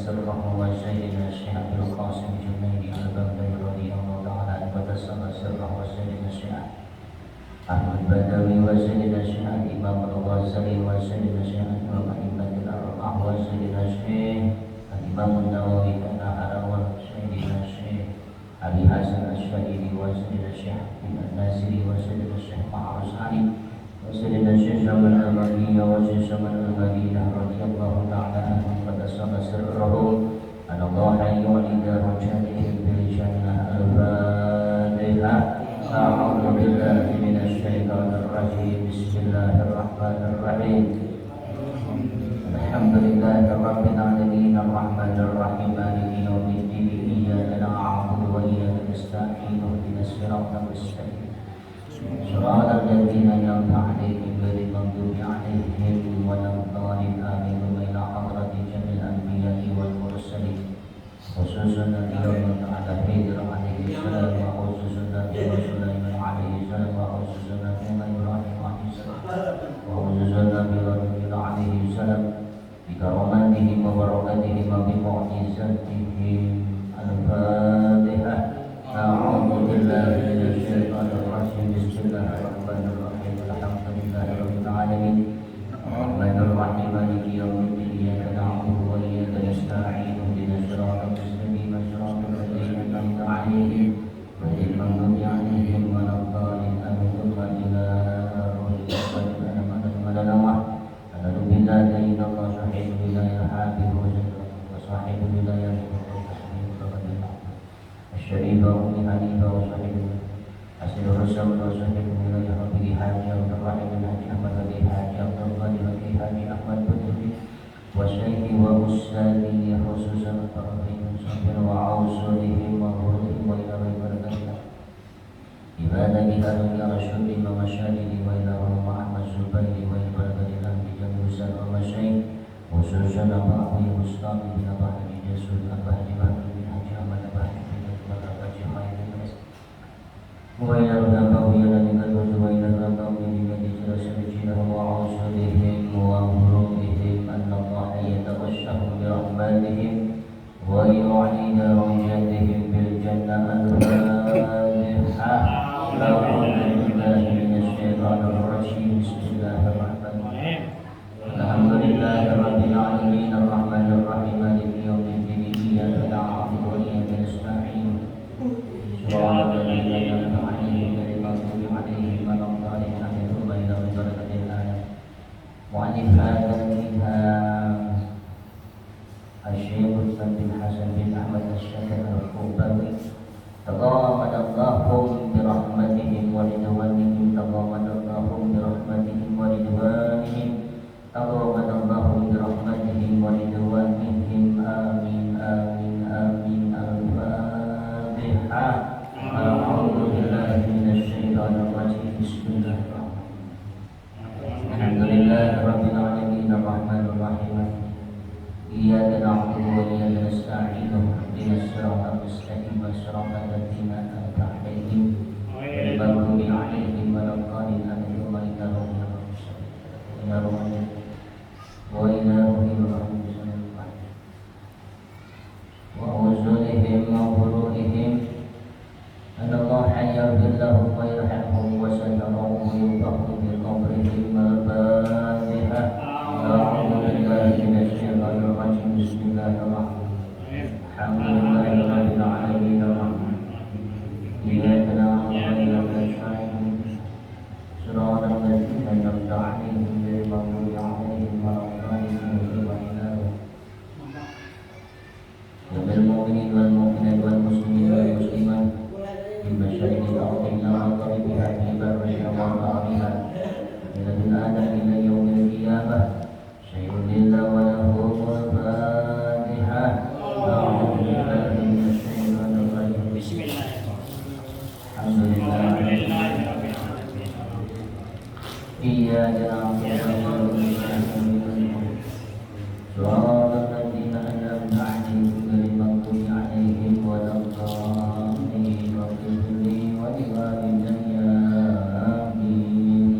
سره وسيدنا الشيخ عبد القاسم جنيدي البغدادي رضي الله Sabah wa Sayyidina Syekh Ahmad Badawi wa Sayyidina Syekh Imam Al-Ghazali wa Sayyidina Syekh Imam Al-Ibadil Arqah wa Sayyidina Syekh Imam Nawawi Al-Nahara wa Sayyidina Syekh Ali Hasan Al-Syadidi wa Sayyidina Syekh Al-Nasiri wa Sayyidina Syekh Ma'arus Ali wa Sayyidina Syekh Syaman Al-Madiyah wa Syekh Syaman Al-Madiyah radiyallahu ta'ala anhum qadasana sirrahum anallaha yu'lida rajatihim bil jannah al-Fatihah a'udhu billahi minasy syaithanir rajim bismillahirrahmanirrahim alhamdulillahi rabbil alamin arrahmanir rahim maliki yaumiddin iyyaka na'budu wa iyyaka nasta'in ihdinas siratal mustaqim siratal ladzina an'amta 'alaihim ghairil maghdubi 'alaihim waladdallin amin wa ila hadrati jamil anbiya'i wal mursalin khususan Nabi Ta'ala Hidr alaihi salam wa khususan Nabi Sulaiman alaihi salam wa khususan Nabi Ibrahim alaihi salam wa khususan Nabi Ibrahim alaihi salam bikaromatihim wa barakatihim wa bimu'jizatihim al-Fatihah a'udhu billahi minasy syaithanir rajim bismillahirrahmanirrahim alhamdulillahi rabbil alamin arrahmanir rahim maliki yaumiddin iyyaka na'budu wa iyyaka nasta'in ihdinas siratal mustaqim siratal ladzina an'amta 'alaihim ghairil maghdubi 'alaihim waladdallin amin thumma ila الشريف أم حنيفة وصحيح أسير الرسول وصحيح ولاية ربي حاجي عبد الرحيم بن حاجي أحمد بن حاجي عبد الغني بن حاجي أحمد بدري والشيخ وأستاذه خصوصا الطرفين صبر وعوصلهم وغرهم وإلى غير بركاته عبادك كانوا إلى رشد ومشاهد وإلى محمد الزبير وإلى بركة الله بجميع سلام ومشاهد خصوصا أبا أبي مصطفى بن أبا حجي جسود أبا حجي بن حاجي أحمد أبا حجي وإلى الغنم وإلى الغنم وإلى الغنم وإلى سرجهم وعصرهم وغروبهم أن الله يتغشهم برحمتهم ويعلن رجاتهم بالجنة الفاتحة أعوذ بالله من الشيطان الرجيم بسم الله الرحمن الرحيم الحمد لله رب العالمين الرحمن الرحيم مالك يوم الدين إياك نعبد وإياك نستعين صراط الذين أنعمت عليهم غير المغضوب عليهم ولا الضالين آمين ثم إلى بركة الآية وعن هذا منها الشيخ بن حسن بن أحمد الشافعي الكوباوي تضامن الله برحمتهم ورضوانهم تضامن الله برحمتهم ورضوانهم تضامن الله برحمتهم ورضوانهم آمين آمين آمين الفاتحة أعوذ بالله من الشيطان الرجيم بسم الله الرحمن الرحيم الحمد لله رب العالمين الرحمن الرحيم إياك نعبد وإياك نستعين اهدنا الصراط المستقيم صراط الذين أنعمت عليهم غير المغضوب عليهم ولا الضالين آمين ثم إلى روحهم وإلههم وعزولهم وفروعهم أن الله يغفر لهم ويرحمهم وسترهم وينفعهم بقبرهم الفاتحة أعوذ بالله من الشيطان الرجيم بسم الله الرحمن الرحيم الحمد لله رب العالمين الرحمن إياك نعبد وإياك نستعين صراط الذين أنعمت عليهم غير المغضوب عليهم ولا الضالين للمؤمنين والمؤمنات والمسلمين والمسلمات في مشارق الأرض إلى مغربها في برها وبحرها من آدم إلى يوم القيامة شيء لله وله الفاتحة أعوذ بالله من الشيطان الرجيم بسم الله الحمد لله إياك نعبد وإياك نستعين صراط الذين أنعمت عليهم غير المغضوب عليهم ولا الضالين واغفر لي ولوالدي آمين.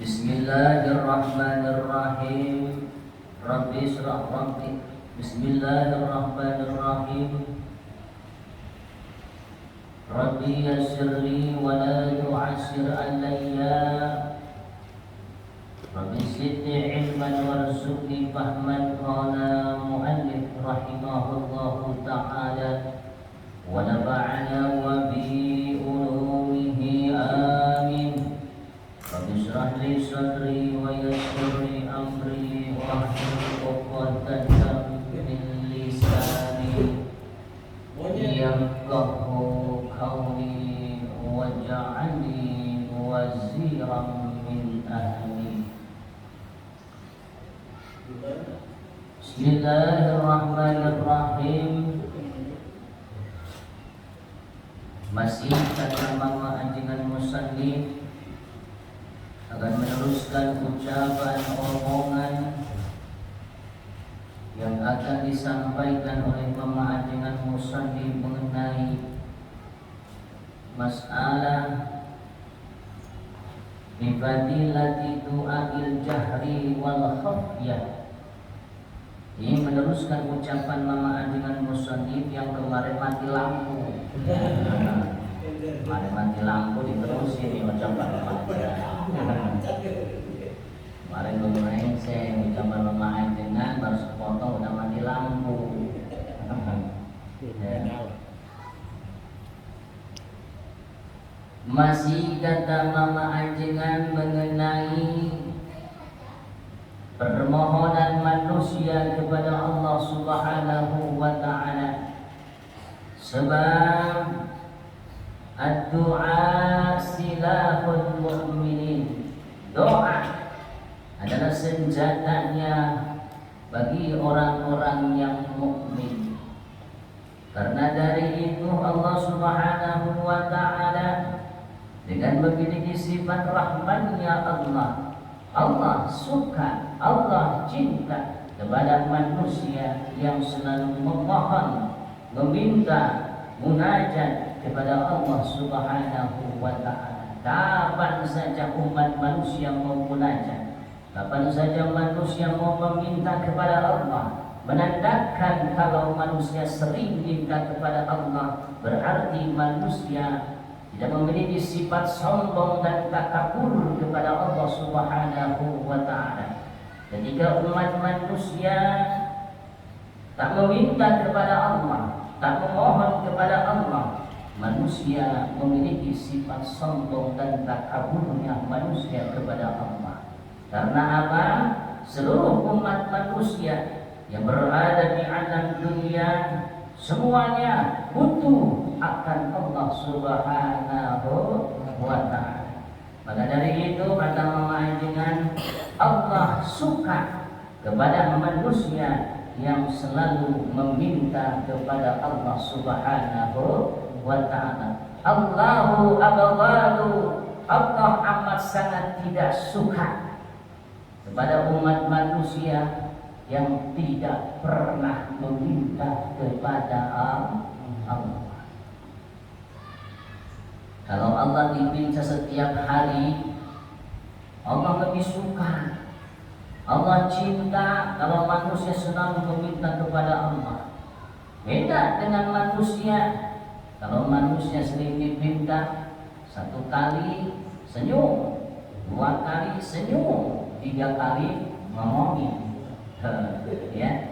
بسم الله الرحمن الرحيم Rabbi israh rabbi. Bismillahirrahmanirrahim. Rabbi yassir li wa la tu'assir alayya. Rabbi zidni ilman warzuqni fahman. Qala mu'allif rahimahullahu ta'ala wa nafa'ana wa bi ulumihi amin. Rabbi israh li sadri wa yassir li amri wahlul 'uqdatam min lisani yafqahu qawli waj'alni waziran min ahli. Bismillahirrahmanirrahim. Masih kata mama anjingan musannif akan meneruskan ucapan omongan yang akan disampaikan oleh mama anjingan musannif mengenai masalah bifadilati du'ail jahri wal khafyah. Ini meneruskan ucapan mama anjingan musannif yang kemarin mati lampu. Kemarin mati lampu diterusin ucapan mama kemarin lumayan saya ucapan mama anjingan baru sepotong udah mati lampu. Masih kata mama anjingan mengenai permohonan manusia kepada Allah Subhanahu wa ta'ala. Sebab ad-du'a silahul mu'minin. Doa adalah senjatanya bagi orang-orang yang mukmin. Karena dari itu Allah Subhanahu wa ta'ala dengan memiliki sifat rahmannya Allah suka, Allah cinta kepada manusia yang selalu memohon, meminta, munajat kepada Allah Subhanahu wa ta'ala. Kapan saja umat manusia mau munajat, kapan saja manusia mau meminta kepada Allah, menandakan kalau manusia sering minta kepada Allah, berarti manusia tidak memiliki sifat sombong dan takabur kepada Allah Subhanahu wa ta'ala. Ketika umat manusia tak meminta kepada Allah, tak memohon kepada Allah, manusia memiliki sifat sombong dan takaburnya manusia kepada Allah. Karena apa? Seluruh umat manusia yang berada di alam dunia semuanya butuh akan Allah Subhanahu wa ta'ala. Maka dari itu kata mama anjingan, Allah suka kepada manusia yang selalu meminta kepada Allah Subhanahu wa ta'ala. Allahu abghadu, Allah amat sangat tidak suka kepada umat manusia yang tidak pernah meminta kepada Allah. Kalau Allah diminta setiap hari, Allah lebih suka. Allah cinta kalau manusia selalu meminta kepada Allah. Beda dengan manusia. Kalau manusia sering diminta, satu kali senyum, dua kali senyum, tiga kali ngomongin. Ya.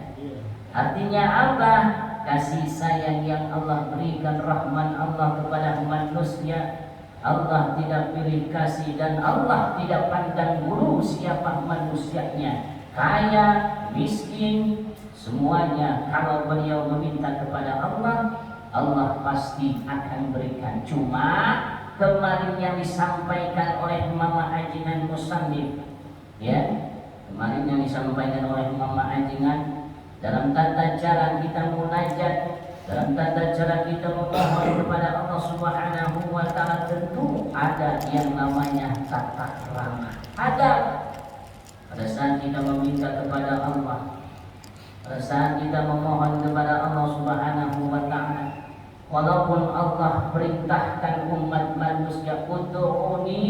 Artinya apa? Kasih sayang yang Allah berikan, rahman Allah kepada manusia, Allah tidak pilih kasih dan Allah tidak pandang bulu siapa manusianya, kaya, miskin, semuanya kalau beliau meminta kepada Allah, Allah pasti akan berikan. Cuma kemarin yang disampaikan oleh mama anjingan musannif, ya, kemarin yang disampaikan oleh mama anjingan, dalam tata cara kita munajat, dalam tata cara kita memohon kepada Allah Subhanahu wa ta'ala, tentu ada yang namanya tata krama. Ada pada saat kita meminta kepada Allah, pada saat kita memohon kepada Allah Subhanahu wa ta'ala, walaupun Allah perintahkan umat manusia ud'uni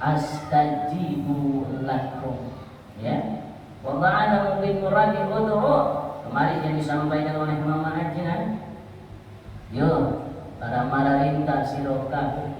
astajibu lakum, ya, wallahu a'lam kulli muradin ud'u. Kemarin yang disampaikan oleh Mama Ajnan. Yo, para mararintah siroka.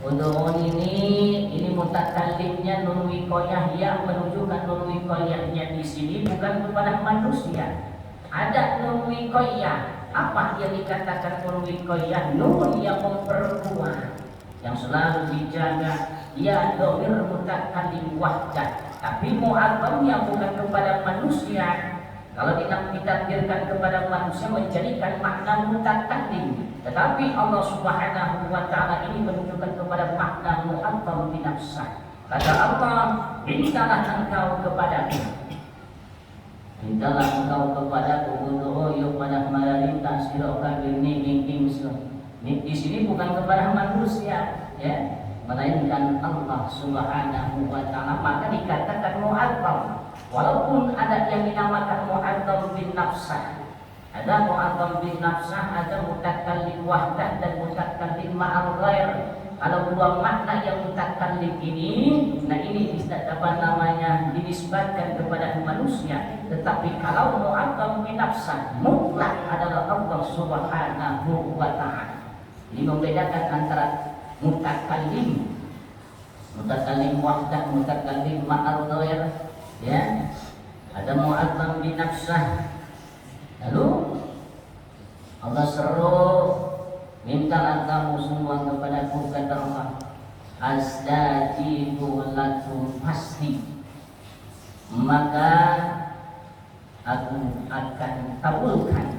Ud'u ini mutakallimnya nun wiqayah yang menunjukkan nun wiqayahnya di sini bukan kepada manusia. Ada nun wiqayah. Apa yang dikatakan nun wiqayah? Nun yang memperkuat, yang selalu dijaga. Ya dhamir mutakallim wahdah. Tapi mu'adzamnya bukan kepada manusia. Kalau ditakdirkan kepada manusia menjadikan makna mutakallim, tetapi Allah Subhanahu wa taala ini menunjukkan kepada makna mu'azzam bi nafsah. Kata Allah, mintalah engkau kepadaku. Mintalah engkau kepadaku untuk yuk pada kemarin tasirokah ini mingking. Di sini bukan kepada manusia, ya, melainkan Allah Subhanahu wa taala. Maka dikatakan mu'azzam. Walaupun ada yang dinamakan mu'azzam bin nafsah, ada mu'azzam bin nafsah, ada mutakallim wahdah dan mutakallim ma'al ghair. Kalau dua makna yang mutakallim ini, nah ini tidak dapat namanya dinisbatkan kepada manusia. Tetapi kalau mu'azzam bin nafsah, mutlak adalah Allah Subhanahu wa taala. Ini membedakan antara mutakallim wahdah, mutakallim ma'al ghair. Ya, ada mu'azzam bin nafsah. Lalu Allah seru, mintalah kamu semua kepadaku, kata Allah, astajibu lakum, pasti maka aku akan kabulkan,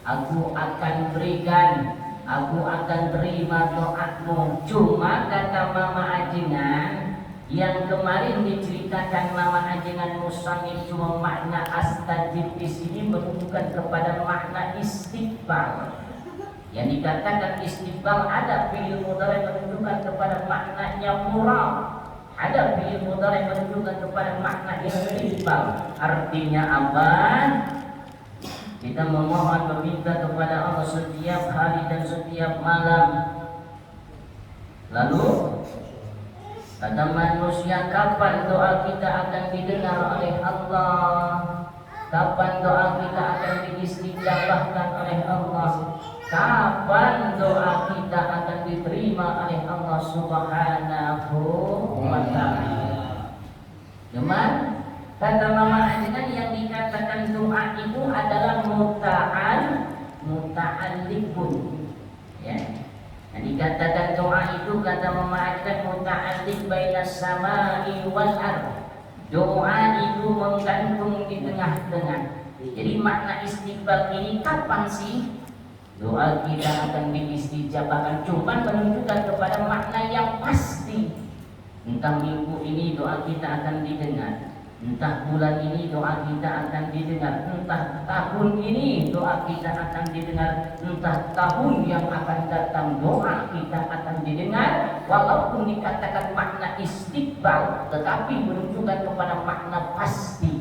aku akan berikan, aku akan terima doamu. Cuma kata Mama Ajnan, yang kemarin diceritakan Mama Ajnan Musannif cuma makna astajib di sini menunjukkan kepada makna istiqbal. Yang dikatakan istiqbal ada fi'il mudhari menunjukkan kepada maknanya mural. Ada fi'il mudhari menunjukkan kepada makna istiqbal. Artinya apa? Kita memohon meminta kepada Allah setiap hari dan setiap malam. Lalu kata manusia, kapan doa kita akan didengar oleh Allah? Kapan doa kita akan diistijabahkan oleh Allah? Kapan doa kita akan diterima oleh Allah Subhanahu wa ta'ala? Cuman kata Mama Ajnan, yang dikatakan doa itu adalah muta'alliqun, ya. Yang dikatakan doa itu kata Mama Ajnan muta'alliq bainas samai wal ardh. Doa itu menggantung di tengah-tengah. Jadi makna istiqbal ini kapan sih doa kita akan diistijabahkan? Cuma menunjukkan kepada makna yang pasti. Entah minggu ini doa kita akan didengar, entah bulan ini doa kita akan didengar, entah tahun ini doa kita akan didengar, entah tahun yang akan datang doa kita akan didengar. Walaupun dikatakan makna istiqbal, tetapi menunjukkan kepada makna pasti.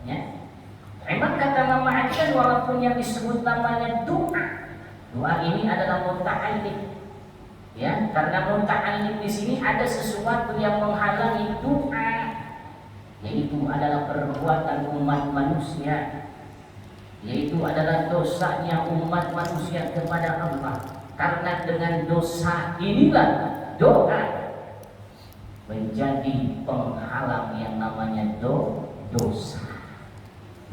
Ya. Memang kata Mama Ajnan, walaupun yang disebut namanya doa, doa ini adalah muta'alliq, ya, karena muta'alliq di sini ada sesuatu yang menghalangi doa, yaitu adalah perbuatan umat manusia, yaitu adalah dosanya umat manusia kepada Allah. Karena dengan dosa inilah doa menjadi penghalang yang namanya dosa.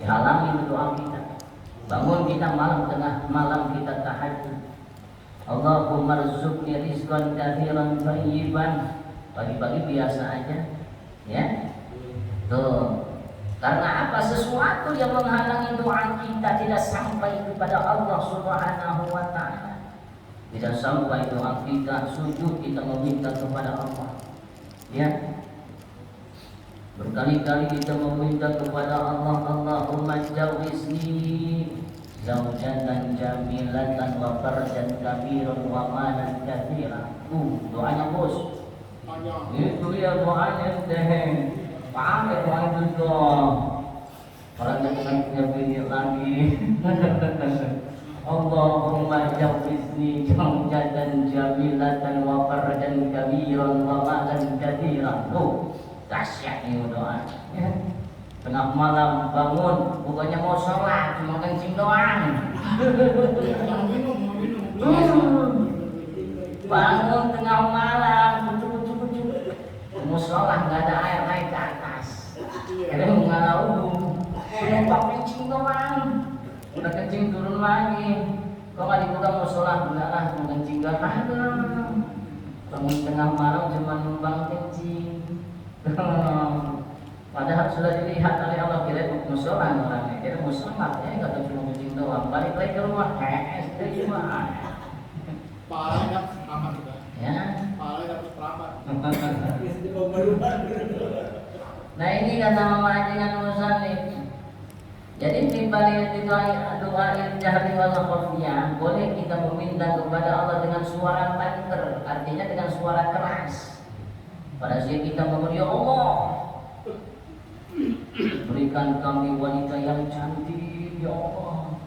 Dihalangi doa kita. Bangun kita malam, tengah malam kita tahajud, Allahumma rzuqni rizqan katsiran thayyiban. Pagi-pagi biasa aja, ya. Tuh. Karena apa? Sesuatu yang menghalangi doa kita tidak sampai kepada Allah Subhanahu wa taala. Tidak sampai doa kita, sujud kita meminta kepada Allah. Ya. Berkali-kali kita meminta kepada Allah, Allahumma jawizni zaujatan jamilatan wa farjan kabiran wa malan katsiran. Doanya bos. Itu dia doanya teh. Pakai doa itu dong. Orang jangan punya bini lagi. Allahumma jawizni zaujatan jamilatan wa farjan kabiran wa malan katsiran. Dahsyat ini doa, ya. tengah malam bangun, bukannya mau sholat, cuma kencing doang. Bangun tengah malam, kucuk, mau sholat nggak ada air naik ke atas. Akhirnya mau ngalah wudhu, lupa kencing doang. Udah kencing turun lagi. Kok nggak dibuka mau sholat? Enggak lah, mau kencing nggak ada. Bangun tengah malam cuma numpang kencing. Padahal sudah dilihat oleh Allah, kira musola orangnya, kira musola ya nggak tahu cuma kencing doang. Balik lagi ke rumah, SD gimana? Paling dapat selamat juga. Ya. Paling dapat selamat. Nah ini kata Mama Ajengan Musani. Jadi di balik doa jahri wal khafiyah, boleh kita meminta kepada Allah dengan suara banter, artinya dengan suara keras. Pada saat kita memohon, ya Allah, berikan kami wanita yang cantik, ya Allah.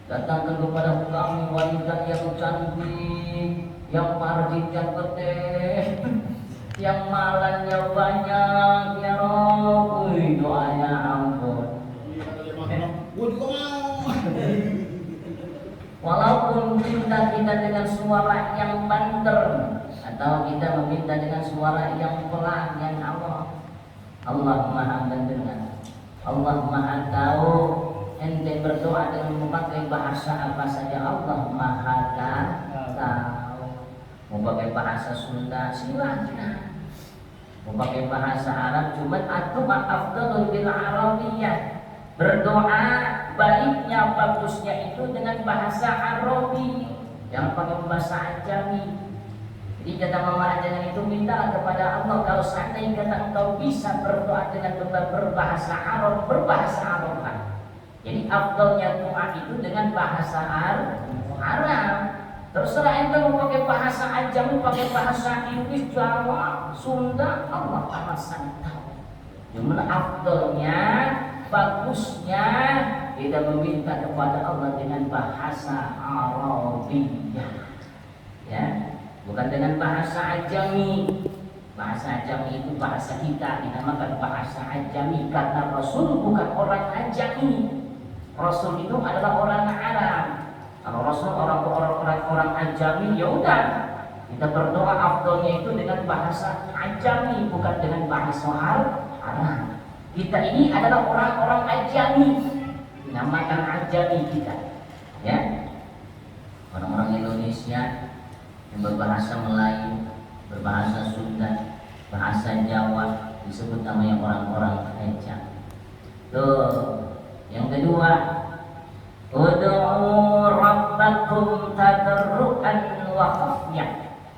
Datangkan kepada kami wanita yang cantik, yang marjin yang gede, yang malannya banyak, ya Rabb. Doanya ampun. Walaupun minta kita dengan suara yang banter atau kita meminta dengan suara yang pelan, yang Allah Maha mendengar, Allah Maha tahu. Ente berdoa dengan memakai bahasa apa saja, Allah Maha tahu. Mau pakai bahasa Sunda silakan, mau pakai bahasa Arab, cuma atau afdalul bil arabiyyah. Berdoa baiknya, bagusnya itu dengan bahasa Arabi, jangan pakai bahasa Ajami. Jadi kata Mama Ajengan itu, mintalah kepada Allah kalau seandainya kata engkau bisa berdoa dengan berbahasa Arab, berbahasa Arab. Jadi afdalnya doa itu dengan bahasa Arab. Terserah ente mau pakai bahasa Ajami, pakai bahasa Inggris, Jawa, Sunda, Allah amat sangat tahu. Cuma afdalnya, bagusnya kita meminta kepada Allah dengan bahasa Arabiah, ya, bukan dengan bahasa Ajami. Bahasa Ajami itu bahasa kita, dinamakan bahasa Ajami karena Rasul bukan orang Ajami. Rasul itu adalah orang Arab. Kalau Rasul orang Ajami, ya udah kita berdoa afdalnya itu dengan bahasa Ajami, bukan dengan bahasa Arab. Kita ini adalah orang-orang Ajami, dinamakan Ajami kita, ya. Orang-orang Indonesia yang berbahasa Melayu, berbahasa Sunda, bahasa Jawa disebut namanya orang-orang Ajami. Tuh, yang kedua, ud'u rabbakum tadarruan wa khafyah.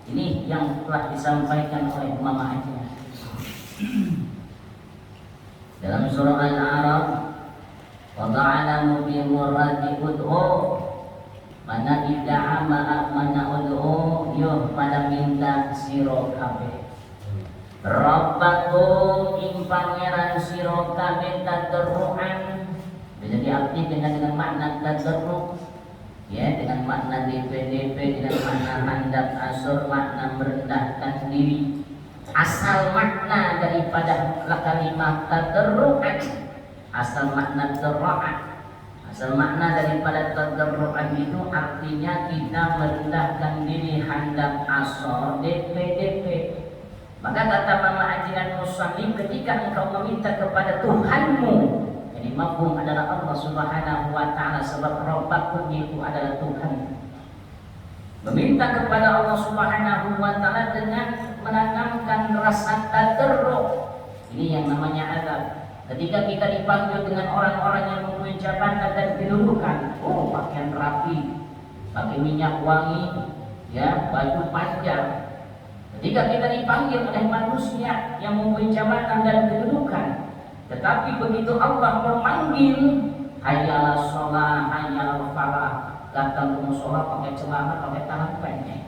Ini yang telah disampaikan oleh Mama Ajengan dalam surah Al-A'raf. Wa ta'lamu bi muradi ud'u, mana idda'a mana ud'u yuh pada minta sira kabeh. Rabbakum ing pangeran sira kabeh tadarruan, bisa diartikan dengan makna tadarru, ya, dengan makna DP, dengan makna handap asur, makna merendahkan diri. Asal makna daripada kalimat tadarru'an, asal makna tadarru'an, asal makna daripada tadarru'an itu artinya kita merendahkan diri, handap asor, DP. Maka kata Mama Ajengan Musani, ketika engkau meminta kepada Tuhanmu, jadi mafhum adalah Allah Subhanahu wa ta'ala, sebab Rabbakum itu adalah Tuhan. Meminta kepada Allah Subhanahu wa ta'ala dengan menanamkan rasa tadarru'. Ini yang namanya adab. Ketika kita dipanggil dengan orang-orang yang mempunyai jabatan dan kedudukan, oh pakaian rapi, pakai minyak wangi, ya, baju panjang. Ketika kita dipanggil oleh manusia yang mempunyai jabatan dan kedudukan, tetapi begitu Allah memanggil, hayya sholah, hayya falah, datang ke musola pakai celana, pakai tangan pendek.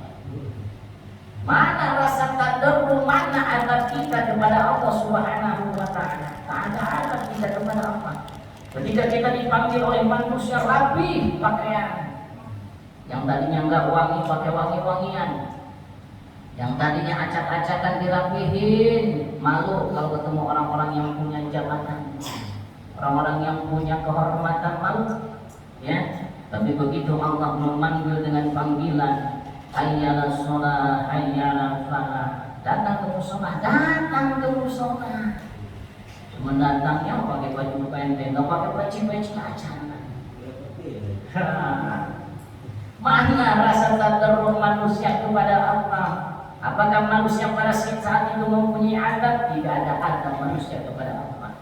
Mana rasa tadarru, mana adab kita kepada Allah Subhanahu wa ta'ala? Tak ada adab kita kepada Allah. Ketika kita dipanggil oleh manusia rapi pakaian, yang tadinya enggak wangi pakai wangi-wangian, yang tadinya acak-acakan dirapihin, malu kalau ketemu orang-orang yang punya jabatan. punya kehormatan malu, ya. Tapi begitu Allah memanggil dengan panggilan hayya 'alas shalah, hayya 'alal falah, datang ke musola, datang ke musola. Cuma datangnya pakai baju pendek, nggak pakai peci-peci aja. Mana rasa tadarruh manusia kepada Allah? Apakah manusia pada saat itu mempunyai adab? Tidak ada adab manusia kepada Allah.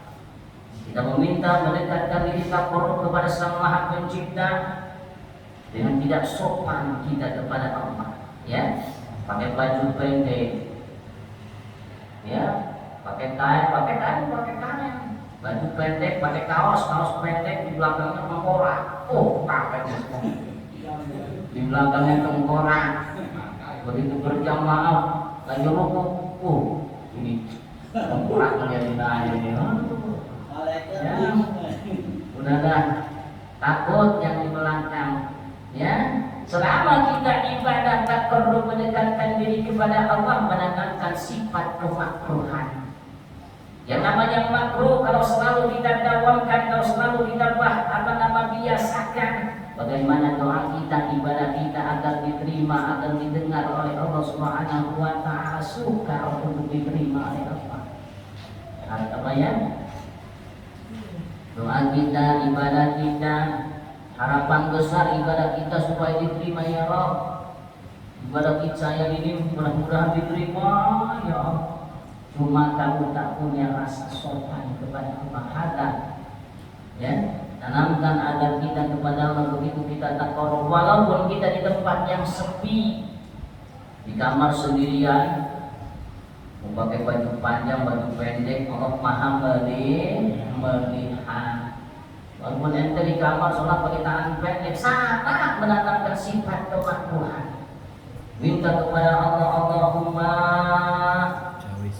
Kita meminta mendekatkan diri kita kepada Sang Maha Pencipta dengan tidak sopan kita kepada Allah, ya, pakai baju pendek, ya, pakai kain, baju pendek, pakai kaos pendek, di belakangnya tengkorak, pakai di belakangnya tengkorak, begitu berjamaah lagi rukuk, ini tengkoraknya jadi ya, udahlah, takut yang di belakang. Ya, selama kita ibadah tak perlu mendekatkan diri kepada Allah, menanamkan sifat kemakruhan. Yang namanya makruh kalau selalu kita dawamkan, kalau selalu kita biasakan, bagaimana doa kita, ibadah kita agar diterima, agar didengar oleh Allah Subhanahu wa taala, suka untuk diterima oleh Allah. Apa ya? Doa kita, ibadah kita, harapan besar ibadah kita supaya diterima ya Rabb. Ibadah kita saya ini mudah-mudahan diterima ya Allah. Cuma kamu tak punya rasa sopan kepada Allah, hadap, ya, tanamkan adab kita kepada Allah. Begitu kita takarrub, walaupun kita di tempat yang sepi, di kamar sendirian, memakai baju panjang, baju pendek, Allah maha melihat. Walaupun ente di kamar sholat pakai tangan pendek, sangat menanamkan sifat kemakruhan. Minta kepada Allah, Allahumma,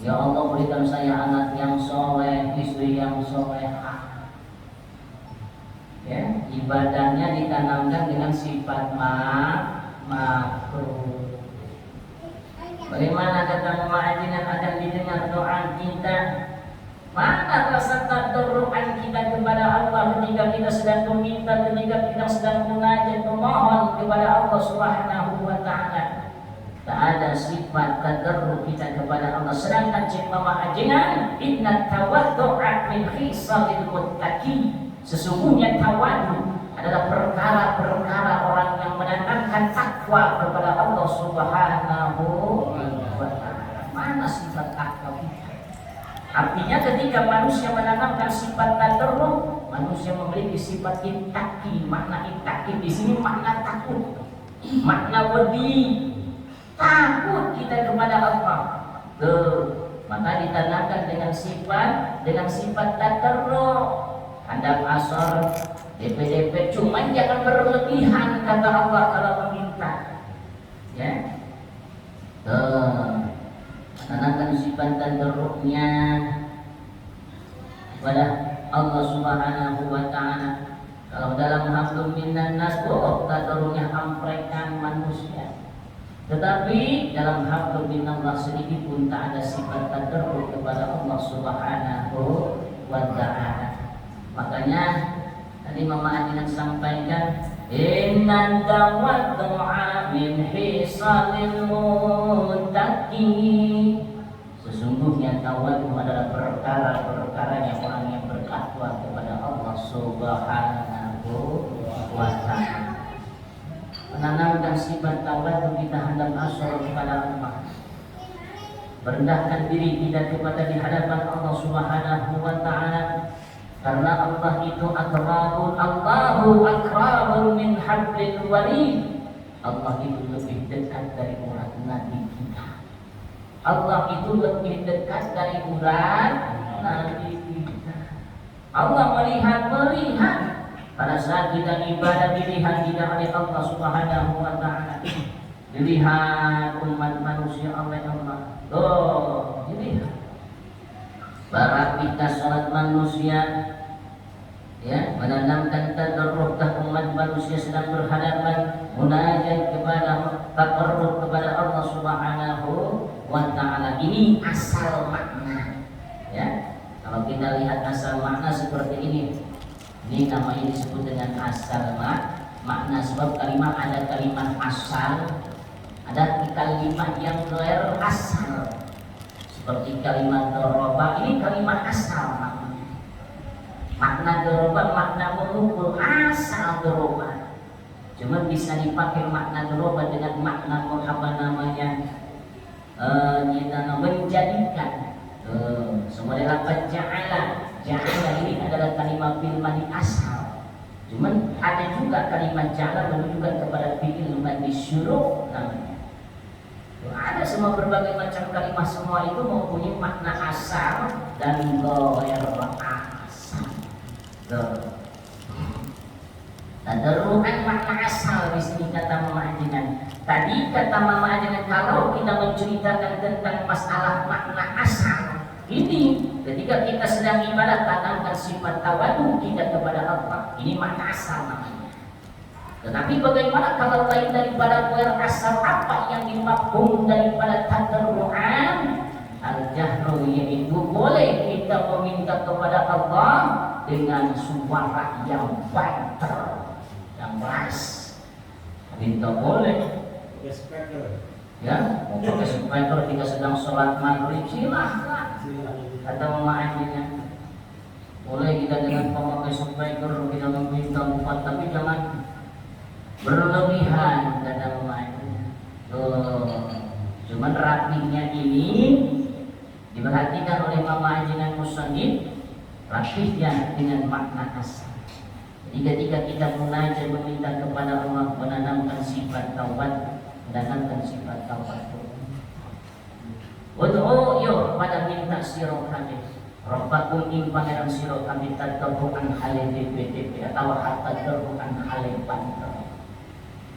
ya Allah berikan saya anak yang soleh, istri yang solehah. Ya, ibadahnya ditanamkan dengan sifat makruh. Bagaimana kata mu'adzinan akan didengar doa kita? Mana rasa tadarruan kita kepada Allah ketika kita sedang meminta, ketika kita sedang munajat, memohon kepada Allah Subhanahu wa taala? Tak ada sifat tadarruh kita kepada Allah. Sedangkan cipta ma'adzinan, inna tawaddu'a min khisalil muttaqin. Sesungguhnya tawadu adalah perkara-perkara orang yang menanamkan takwa kepada Allah Subhanahu wa taala. Mana sifat takwa kita? Artinya ketika manusia menanamkan sifat tadarruh, manusia memiliki sifat ittaqi. Makna ittaqi di sini makna takut, makna wedi, takut kita kepada Allah. Maka ditanamkan dengan sifat tadarruh. Hadap asar, DP, cuma jangan berlebihan kata Allah kalau meminta. Ya, tanamkan sifat tadarruhnya kepada Allah Subhanahu wa taala. Kalau dalam hablum minan nas, tadarruhnya hamprekan manusia. Tetapi dalam hablum minallah sedikit pun tak ada sifat tadarruh kepada Allah Subhanahu wa taala. Makanya tadi Mama Adinan sampaikan, inna tawaddu'a min hisalil muttaqi. Sesungguhnya tawaddu adalah perkara-perkaranya orang yang bertakwa kepada Allah Subhanahu wa taala. Menanamkan sifat tawaddu kita hadap asar kepada Allah. Merendahkan diri kita kepada di hadapan Allah Subhanahu wa taala. Karena Allah itu akrabun, Allahu akrabun min hablil warid. Allah itu lebih dekat dari urat nadi kita. Allah itu lebih dekat dari urat nadi kita. Allah melihat pada saat kita ibadah, dilihat tidak oleh Allah Subhanahu wa taala. Dilihat umat manusia oleh Allah. Dilihat. Barak kita salat manusia, ya, menanamkan tadarruh umat manusia sedang berhadapan munajat kepada takarrub kepada Allah Subhanahu wa taala. Ini asal makna, ya. Kalau kita lihat asal makna seperti ini, Ini namanya disebut dengan asal makna, sebab kalimat ada kalimat asal, ada kalimat yang ghair asal. Seperti kalimat doroba, ini kalimat asal maknanya. Makna doroba makna memukul, asal doroba. Cuma bisa dipakai makna doroba dengan makna apa namanya, menjadikan. Semodel apa ja'ala. Ja'ala ini adalah kalimat fi'il madhi asal. Cuman ada juga kalimat ja'ala menunjukkan kepada fi'il madhi syuru' namanya. Ada semua berbagai macam kalimat, semua itu mempunyai makna asal dan ghair asal. Tadaruan makna asal di sini kata Mama Ajinan. Tadi kata Mama Ajinan kalau kita menceritakan tentang masalah makna asal, ini ketika kita sedang ibadah tanamkan sifat tawadu kita kepada Allah. Ini makna asal namanya. Tetapi bagaimana kalau lain daripada ghair asal, apa yang dimafhum daripada tadarruan? Al-jahru, yaitu boleh kita meminta kepada Allah dengan suara yang banter, yang keras. Minta boleh. Ya, mau pakai speaker kita sedang sholat maghrib silahkan. Kata Mama Ajinya, boleh kita dengan memakai speaker kita meminta bukan, tapi jangan berlebihan, kata Mama Ajinya. Cuman rapihnya ini diperhatikan oleh Mama Ajinan Musannif, rapihnya dengan makna asal. Jadi ketika kita munajat meminta kepada Allah, menanamkan sifat taubat, menanamkan sifat taubat. Wad'u yo pada minta sira kabeh. Rabbakum ing pangeran sira kabeh tadruan hale DPDP atau hatta tadruan hale banter.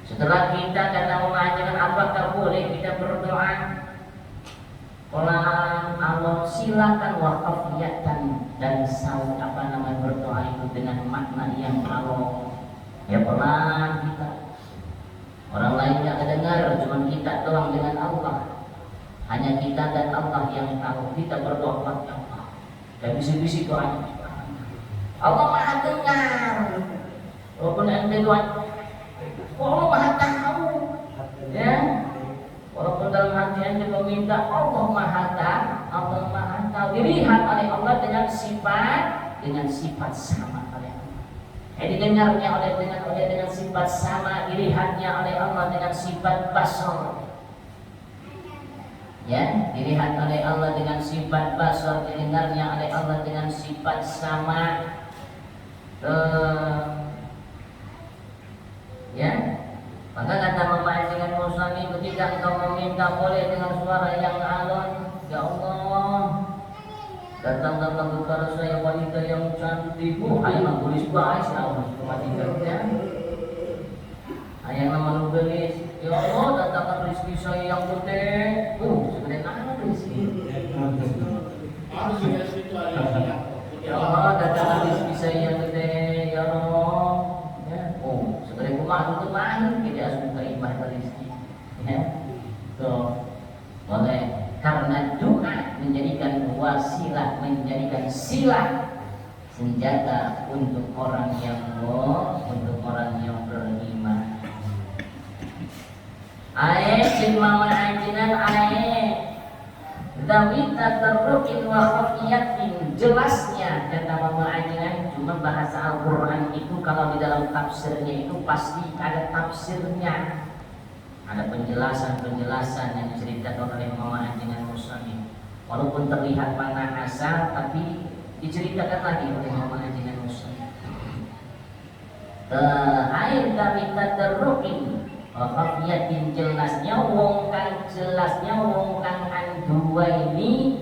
Setelah kita kata mengajarkan apakah boleh kita berdoa? Pelan Allah silakan waqafiyatan dan saud apa namanya berdoa itu dengan makna yang kalau ya pelan kita. Orang lain yang dengar, cuma kita doang dengan Allah. Hanya kita dan Allah yang tahu. Kita berdoa kepada Allah. Dan bisik-bisik doa. Allah Maha dengar. Walaupun ente doa, Allah Maha tahu. Ya. Walaupun dalam hati ente meminta, Allah Maha tahu. Allah Maha tahu. Dilihat oleh Allah dengan sifat sama oleh Allah. Didengarnya dengan sifat sama, dilihatnya oleh Allah dengan sifat basar. Ya, dilihat oleh Allah dengan sifat basar, didengarnya oleh Allah dengan sifat sama. Ya, maka kata Mama dengan Musani, ketika engkau meminta boleh dengan suara yang alon, ya Allah, datang kepada saya wanita yang cantik. Ayah tulis bahas wanita. Ayah nama nulis, ya Allah datangkan rezeki saya yang gede. Sebenarnya apa rezeki? Ya Allah datangkan rezeki saya yang gede, ya Allah. Ya, sebenarnya kumah itu mahal, kita harus menerima rezeki. Ya, tuh boleh. Karena doa menjadikan wasilah, menjadikan silah, senjata untuk orang yang beriman. Ayat Mama Ajinan ayat Dawid tadarrukin wa khafiyatin, jelasnya kata Mama Ajinan. Cuma bahasa Al-Quran itu kalau di dalam tafsirnya itu pasti ada tafsirnya, ada penjelasan yang diceritakan oleh Mama Ajinan Musani. Walaupun terlihat makna asal, tapi diceritakan lagi oleh Mama Ajinan Musani. Ayat Dawid tadarrukin khafiyatin, jelasnya wong kang an dua ini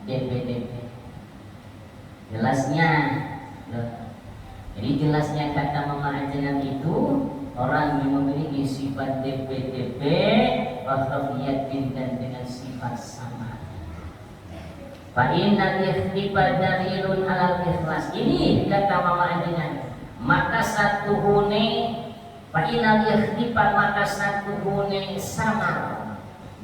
DPDP. Jelasnya. Jadi jelasnya kata Mama Ajinan itu orang yang memiliki sifat DPDP khafiyatin dan dengan sifat sama. Fa inna ikhtiba dalilun alal ikhlas. Ini kata Mama Ajinan, maka satu hune Fa'inal ikhtifan, maka satu hune sama.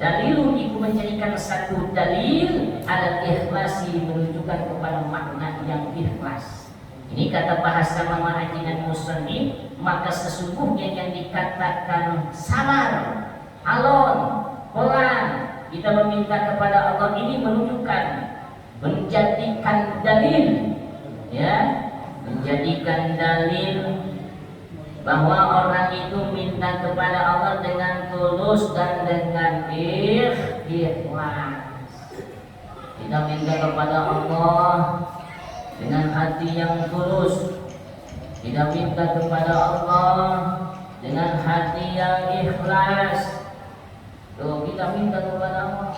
Dalilun itu menjadikan satu dalil alal ikhlasi, menunjukkan kepada makna yang ikhlas. Ini kata bahasa Mama Ajinan Musani, maka sesungguhnya yang dikatakan sabar, alon, pelan, kita meminta kepada Allah ini menunjukkan, menjadikan dalil, ya, menjadikan dalil bahwa orang itu minta kepada Allah dengan tulus dan dengan ikhlas. Kita minta kepada Allah dengan hati yang tulus. Kita minta kepada Allah dengan hati yang ikhlas. Tuh, kita minta kepada Allah,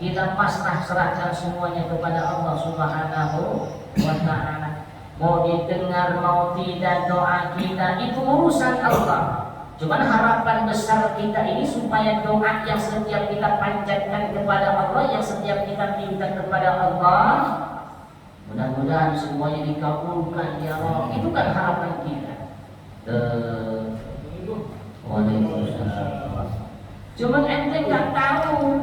kita pasrah serahkan semuanya kepada Allah Subhanahu wa ta'ala. Mau didengar mau tidak doa kita itu urusan Allah. Cuman harapan besar kita ini supaya doa yang setiap kita panjatkan kepada Allah, yang setiap kita minta kepada Allah, mudah-mudahan semuanya dikabulkan ya Allah. Itu kan harapan kita. Waalaikumsalam. Cuman ente nggak tahu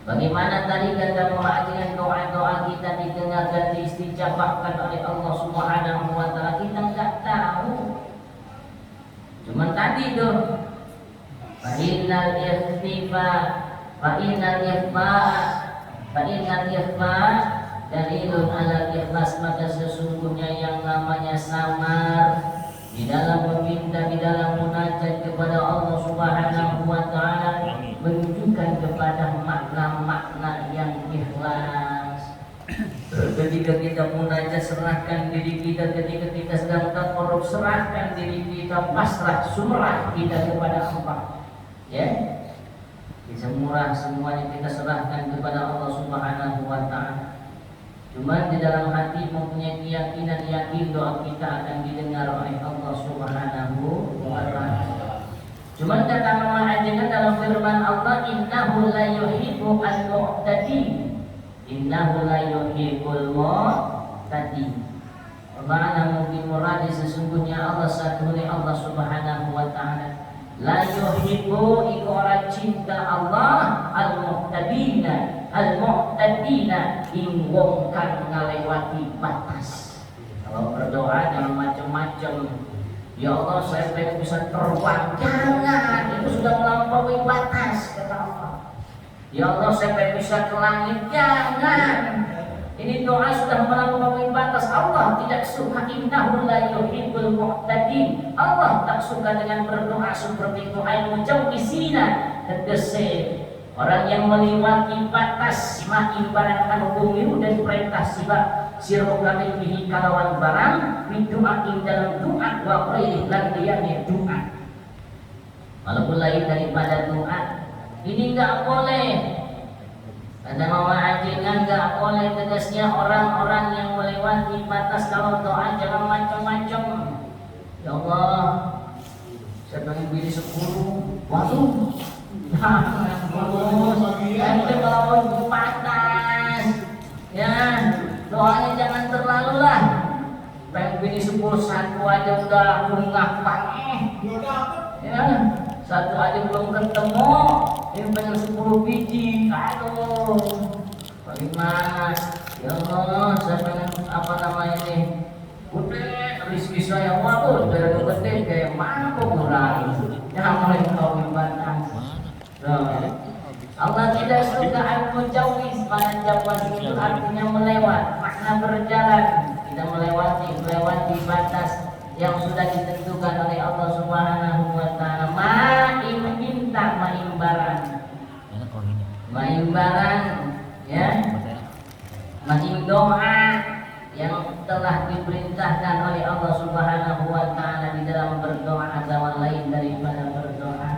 bagaimana tadi kata dengan doa-doa kita didengar dan diistijabahkan oleh Allah Subhanahu wa ta'ala. Kita nggak tahu. Cuman tadi tuh Fa'inal ikhfa dalilun ala ikhlas, maka sesungguhnya yang namanya samar di dalam meminta, di dalam munajat kepada Allah Subhanahu wa ta'ala menunjukkan kepada makna-makna yang ikhlas. Ketika kita munajat, serahkan diri kita. Ketika kita sedang takarrub, serahkan diri kita, pasrah, sumrah kita kepada Allah. Ya, semurah semuanya kita serahkan kepada Allah Subhanahu wa ta'ala. Cuman di dalam hati mempunyai keyakinan, yakin doa kita akan didengar oleh Allah Subhanahu wa ta'ala. Cuman kata Mama Ajengan dalam firman Allah, innahu la yuhibbu al-mu'tadin. Innahu la yuhibbul mu'tadin. Ma'ana mungkin muradi sesungguhnya Allah satu oleh Allah Subhanahu wa ta'ala. La yuhibbu ikora cinta Allah al-mu'tadina. Al-mu'tadina ing wong kang ngalewati batas. Kalau berdoa jangan macam-macam. Ya Allah, saya pengen bisa terbang. Jangan, itu sudah melampaui batas kata Allah. Ya Allah, saya pengen bisa ke langit. Jangan, ini doa sudah melampaui batas. Allah tidak suka. Innahu la yuhibbul mu'tadin. Allah tak suka dengan berdoa seperti itu. Ayat mujawizina, tegese orang yang melewati batas. Makin barangkan hukum dan perintah siro kami bihi kalawan barang bidu'ain dalam doa wa qailih lan liyane doa. Walaupun lain daripada doa, ini enggak boleh. Ada Mama Ajengan enggak boleh, tegasnya orang-orang yang melewati batas kalau doa jangan macam-macam. Ya Allah, saya pengen beli 10. Waduh, ente melawan batas. Ya, doanya jangan terlalu lah. Pengen beli 10, satu aja udah ngapa. Ya, satu aja belum ketemu. Ini pengen 10 biji. Aduh, bagaimana? Ya Allah, saya pengen apa namanya nih? Udah, rezeki saya waduh, dari gede kayak mana kurang. Jangan mulai kau batas. Allah tidak suka al-mujawiz, pada jawaban itu artinya melewat, makna berjalan. Kita melewati batas yang sudah ditentukan oleh Allah Subhanahu wa ta'ala. Maimbaran, ya, maim doa yang telah diperintahkan oleh Allah Subhanahu wa ta'ala di dalam berdoa, agama lain daripada berdoa.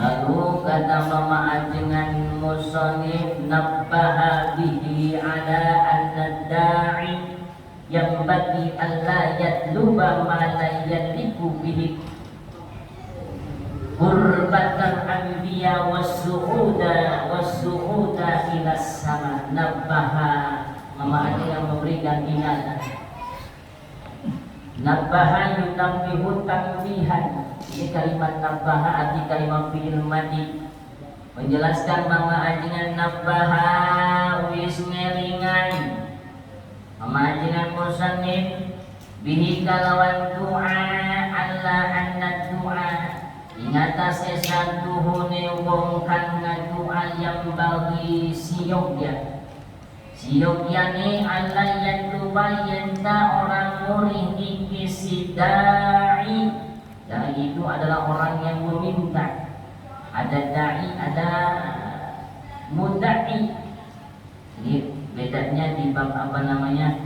Lalu kata Mama Ajengan musannif nabbaha bihi ala anna da'i yang bagi Allah yatluba ma la yaliku bihi qurbatan anbiya was-su'uda ila sama. Nabbaha, Mama Ajengan memberikan ingat Nabbaha yunabbihu tanbihan. Ini kalimat nabbaha arti kalimat fi'il madi, menjelaskan bahwa ajengan nabbaha wis ngelingan mama ajengan musannif bihi kalawan doa Allah anna doa ingata sesantuhune wong kang ngadoa yang bagi siyokya ni Allah yang tubayenta orang murid iki da'i. Da'i itu adalah orang yang meminta. Ada da'i, ada mudda'i. Ini bedanya di bab apa namanya?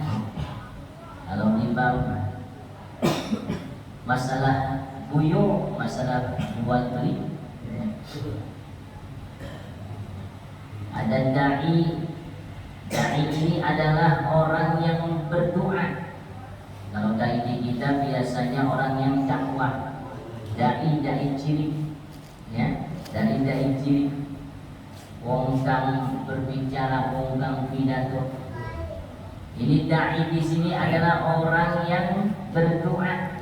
Kalau di bab masalah buyu, masalah jual beli, ada da'i. Da'i ini adalah orang yang berdoa. Kalau da'i di kita biasanya orang yang dakwah. Da'i cilik, ya, da'i cilik. Wong kang berbicara, wong kang pidato. Ini da'i di sini adalah orang yang berdoa,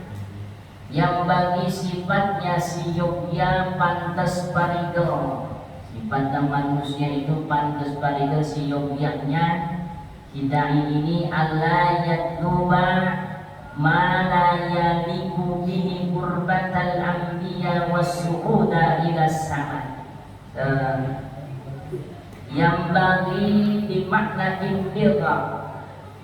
yang bagi sifatnya si Yogya pantas parigel. Sifat manusia itu pantas parigel si Yogyanya. Hidai ini Allah yatluba ma la yaliku bihi qurbatal anbiya was-su'uda ila sama. Yang bagi dimakna indirqa.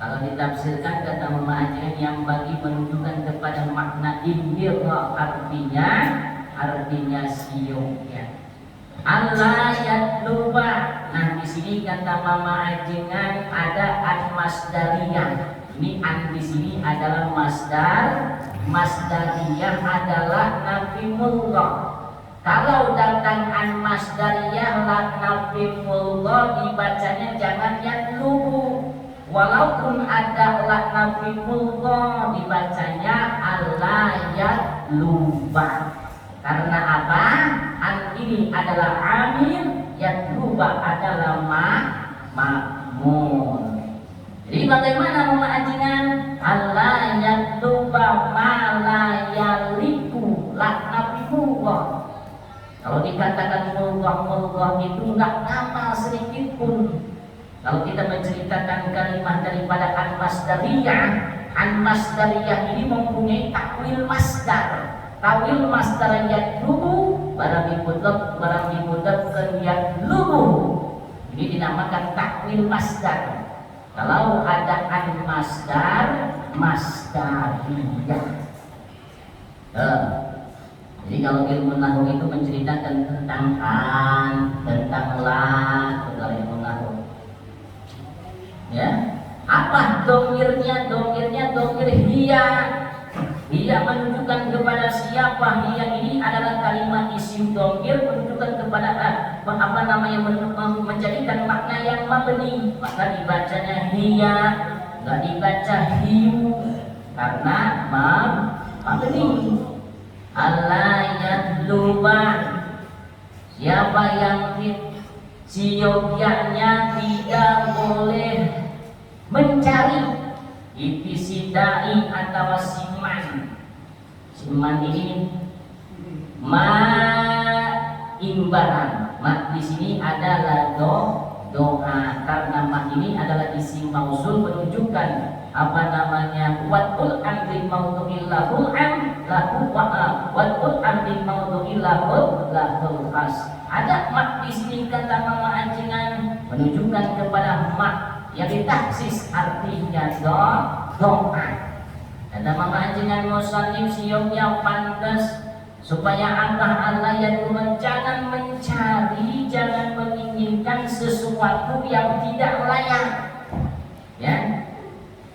Kalau ditafsirkan kata Muhammad yang bagi menunjukkan kepada makna indirqa, artinya siyoknya. Allah yatluba. Nah di sini kata Mama Ajengan ada an-masdariyah. Ini an di sini adalah masdar, masdariyah adalah nafimullah. Kalau datang an-masdariyah la nafimullah dibacanya jangan yatlubu. Walaupun ada la nafimullah dibacanya Allah yatluba. Karena apa? An ini adalah amil, yatluba adalah ma'mul. Jadi bagaimana Ajengan? Allah yatluba ma la yaliku la nafimullah. Kalau dikatakan mullah itu enggak nama sedikit pun. Kalau kita menceritakan kalimat daripada an-masdariyah ini mempunyai takwil masdar. Takwil masdar yatlubu barang dimudaf ke yatlubu. Ini dinamakan takwil masdar. Kalau ada masdariyah. Jadi kalau ilmu nahwu itu menceritakan tentang tentang kalau ilmu nahwu. Ya, apa domirnya? Domir hiya. Hiya menunjukkan kepada siapa? Hiya ini adalah kalimat isim domir menunjukkan kepada menjadikan makna yang mabni. Maka dibacanya hiya, nggak dibaca hiyu karena mabni. Allah yatluba. Siapa yang siyogyanya tidak boleh mencari ipisidai atau siman ini imbaran. Di sini adalah doa karena ini adalah isim mausul menunjukkan watul amri mautu illahul am lahu watul amri mautu illahul khas. Ada di sini kata Mama Ajengan menunjukkan kepada yang ditaksis artinya doa. Kata Mama Ajengan musannif siyoknya pantas supaya Allah yang jangan mencari, jangan menginginkan sesuatu yang tidak layak. Ya,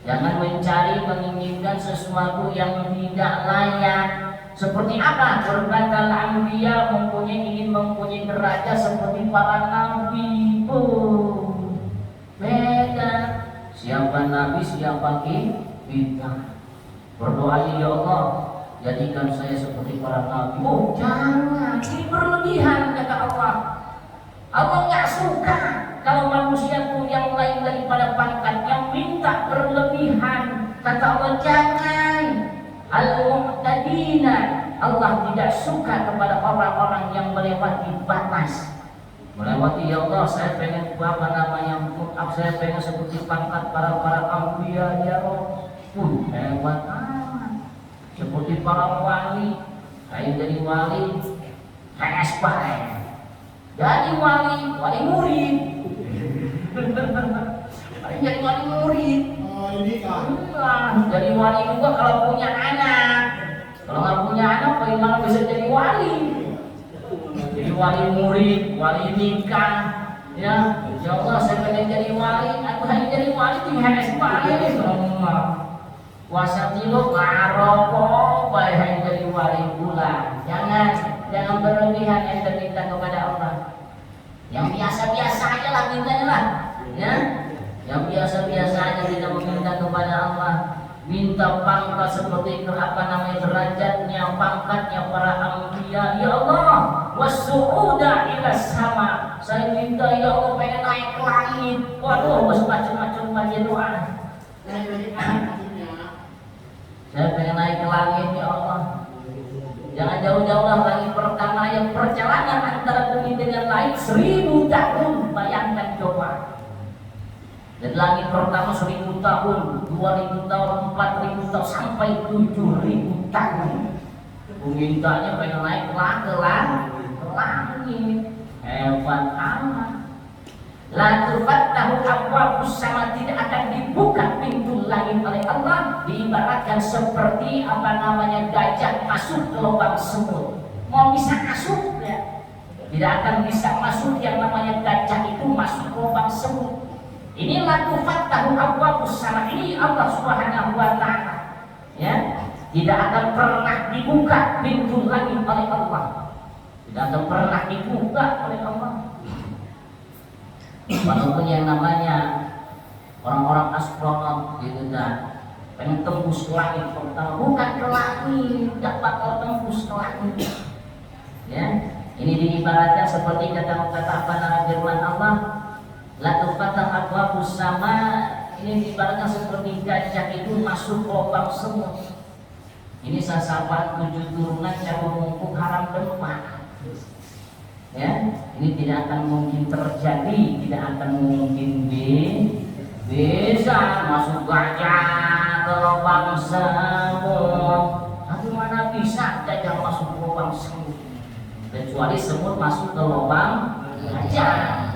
jangan mencari menginginkan sesuatu yang tidak layak. Seperti apa? Berbatal anbiya ingin mempunyai derajat seperti para nabi. Beda. Siapa nabi, siapa kita. Berdoa ya Allah, jadikan saya seperti para nabi. Jangan, ini berlebihan kata Allah. Allah nggak suka kalau manusia itu yang lain daripada pangkatnya minta berlebihan. Kata Allah jangan. Al-mu'tadina, Allah tidak suka kepada orang-orang yang melewati batas. Melewati, ya Allah, saya pengen apa namanya, saya pengen seperti pangkat para anbiya ya Allah. Hebat amat. Seperti para wali, saya jadi wali, HS baik. Jadi wali murid. Jadi wali murid. Ini kan. Jadi wali juga kalau punya anak. Kalau nggak punya anak, bagaimana bisa jadi wali? Jadi wali murid, wali nikah, ya Allah, saya pengen jadi wali. Aku hanya jadi wali di HS baik. Puasa tilo ngaropo, baik hanya jadi wali pula. Jangan berlebihan ente minta kepada Allah. Yang biasa-biasa aja lah mintanya lah, ya. Yang biasa-biasa aja tidak meminta kepada Allah. Minta pangkat seperti itu, apa namanya, derajatnya, pangkatnya para anbiya. Ya Allah, wasu'uda ila sama. Saya minta, ya Allah, pengen naik ke langit. Waduh, macam-macam baca doa. Saya pengen naik ke langit, ya Allah. Jangan jauh-jauh lah, langit pertama yang perjalanan antara bumi dengan langit 1000 tahun. Bayangkan coba. Dan langit pertama 1000 tahun, 2000 tahun, 4000 tahun, sampai 7000 tahun. Mintanya pengen naik ke langit. Hebat amat. La tufattahu abwabus sama, tidak akan dibuka pintu langit oleh Allah. Diibaratkan seperti apa namanya, gajah masuk ke lubang semut. Mau bisa masuk ya? Tidak akan bisa masuk, yang namanya gajah itu masuk ke lubang semut. Ini la tufattahu abwabus sama, ini Allah Subhanahu wa taala. Ya, tidak akan pernah dibuka pintu langit oleh Allah. Tidak akan pernah dibuka oleh Allah. Walaupun yang namanya orang-orang astronot gitu kan, pengen tembus ke langit pertama, bukan ke langit, tidak bakal tembus ke langit. Ya, ini diibaratkan seperti kata apa nama firman Allah, la tufattah abwabus sama. Ini diibaratkan seperti gajah itu masuk lubang semut. Ini sasapan 7 turunan yang memumpuk haram depan. Ya, ini tidak akan mungkin terjadi, tidak akan mungkin bisa masuk gajah ke lubang semut. Tapi mana bisa gajah masuk ke lubang semut? Kecuali semut masuk ke lubang gajah.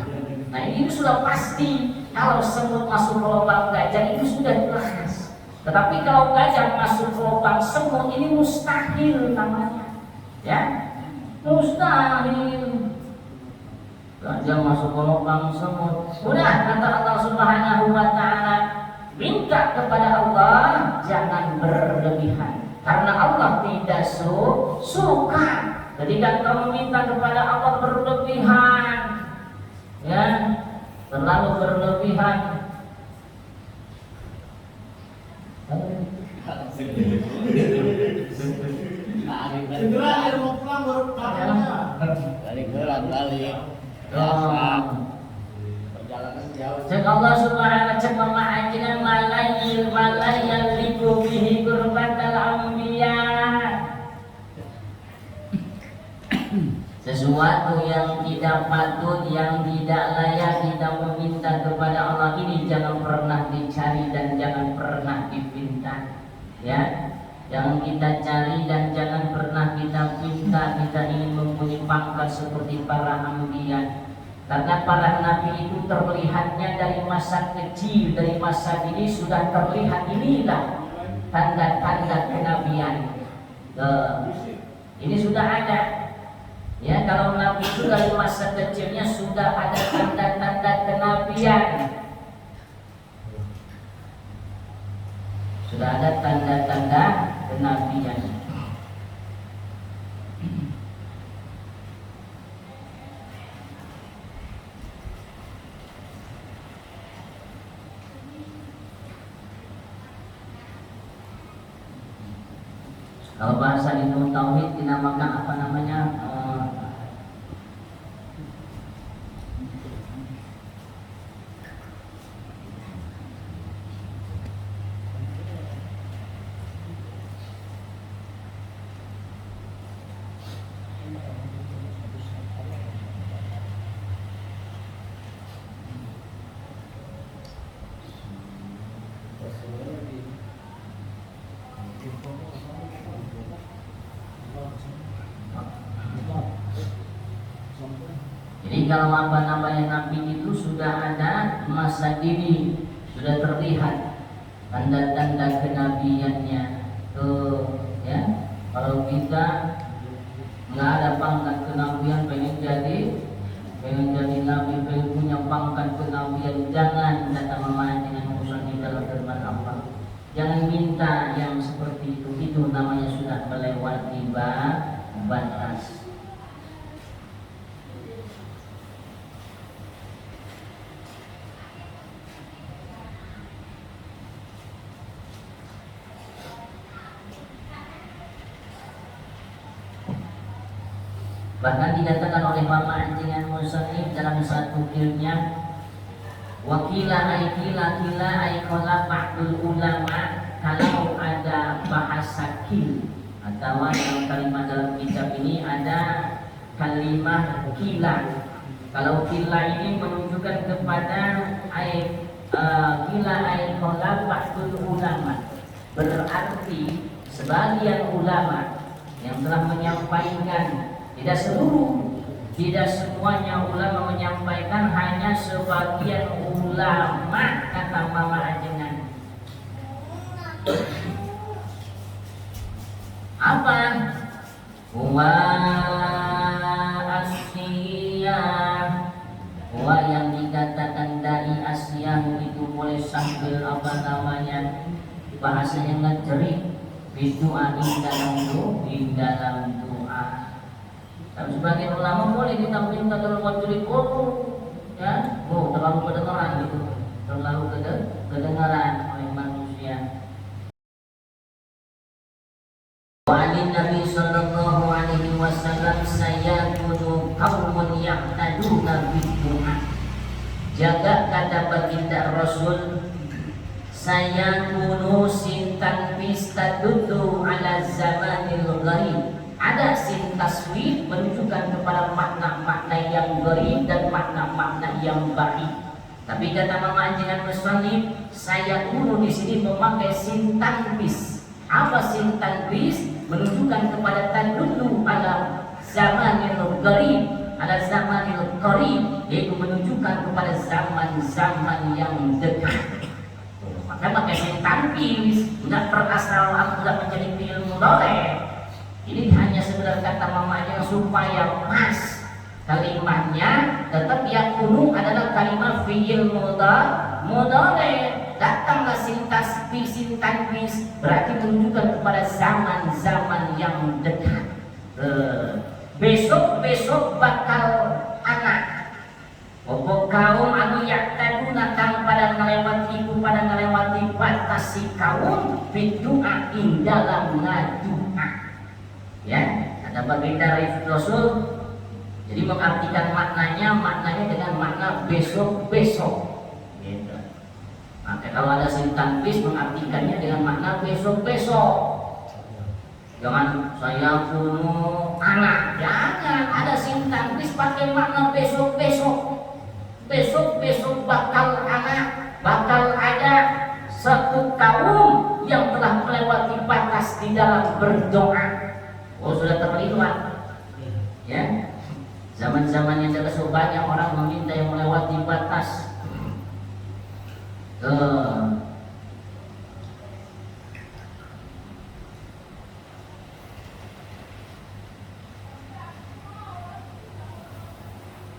Nah, ini sudah pasti. Kalau semut masuk ke lubang gajah itu sudah jelas. Tetapi kalau gajah masuk ke lubang semut, ini mustahil namanya. Ya, mustahil. Gajah masuk ke lubang semut. Udah, kata Allah Subhanahu wa taala, minta kepada Allah jangan berlebihan, karena Allah tidak suka ketika kamu minta kepada Allah berlebihan. Ya, terlalu berlebihan. Segera dia mau pulang baru katanya. Balik balik. Perjalanan jauh. Cek Allah Subhanahu wa taala ma'ajna malayal liku bihi qurbatal anbiya. Sesuatu yang tidak patut, yang tidak layak kita meminta kepada Allah, ini jangan pernah dicari dan jangan pernah dipinta. Ya, yang kita cari dan jangan pernah kita minta. Kita ingin mempunyai pangkat seperti para anbiya. Karena para nabi itu terlihatnya dari masa kecil, dari masa ini sudah terlihat, inilah tanda-tanda kenabian. Ini sudah ada. Ya, kalau nabi itu dari masa kecilnya sudah ada tanda-tanda kenabian. Sudah ada tanda-tanda kenabian. Kalau bahasa ilmu tauhid dinamakan apa namanya? kalau apa namanya Nabi itu sudah ada masa dini, sudah terlihat tanda-tanda kenabiannya. Tuh ya, kalau kita nggak ada pangkat kenabian, pengen jadi nabi, pengen punya pangkat kenabian, jangan kata mama dengan urusan di dalam firman Allah. Jangan minta yang seperti itu namanya sudah melewati batas. Bahkan dikatakan oleh Mama Anjingan Musannif dalam satu filmnya, wakila ay qala ba'dul ulama, kalau ada bahasa kil atau dalam kalimat dalam kitab ini ada kalimat kila. Kalau kila ini menunjukkan kepada kila ay qala ba'dul ulama, berarti sebagian ulama yang telah menyampaikan. Tidak semuanya ulama menyampaikan, hanya sebagian ulama kata Mama Ajengan. Apa? Wa asyiyah. Wa yang dikatakan dari Asyiyah itu boleh sambil apa namanya, bahasanya ngejerit, berdoa di dalam doa. Dan sebagian ulama boleh ditampilkan dalam majelis ya, terlalu kedengaran gitu, terlalu kedengaran oleh manusia. Wa'alin Nabi sallallahu alaihi wasallam sayakunu qaumun ya'taduna bid-du'a. Jaga kata baginda Rasul, sayakunu sintan bistaduddu ala zamanil gharib. Ada sin taswif menunjukkan kepada makna-makna yang gharib dan makna-makna yang baik. Tapi kata Mama Anjingan Musannif, saya dulu di sini memakai sin tanwis. Apa sin tanwis? Menunjukkan kepada tadullu ala zamanil gharib, ala zamanil qarib, yaitu menunjukkan kepada zaman-zaman yang dekat. Maka pakai sin tanwis, tidak perasal tidak menjadi fi'il mudhari'. Ini hanya sekedar kata mamanya supaya pas kalimatnya, tetap yakunu adalah kalimat fi'il mudhari'. Datanglah sin tanwis berarti menunjukkan kepada zaman-zaman yang dekat. Besok bakal anak. Kaum anu yaktaduna kang pada ngelewati batas si kaum bidu'a ing dalam ngadu'a. Ya, ada baginda Rasul. Jadi mengartikan maknanya dengan makna besok. Gitu. Maka kalau ada sin tanwis mengartikannya dengan makna besok. Jangan saya kuno anak, jangan ada sin tanwis pakai makna besok. Besok bakal anak, bakal ada satu kaum yang telah melewati batas di dalam berdoa. Sudah terlihat ya, zaman-zaman yang jelas banyak orang meminta yang melewati batas.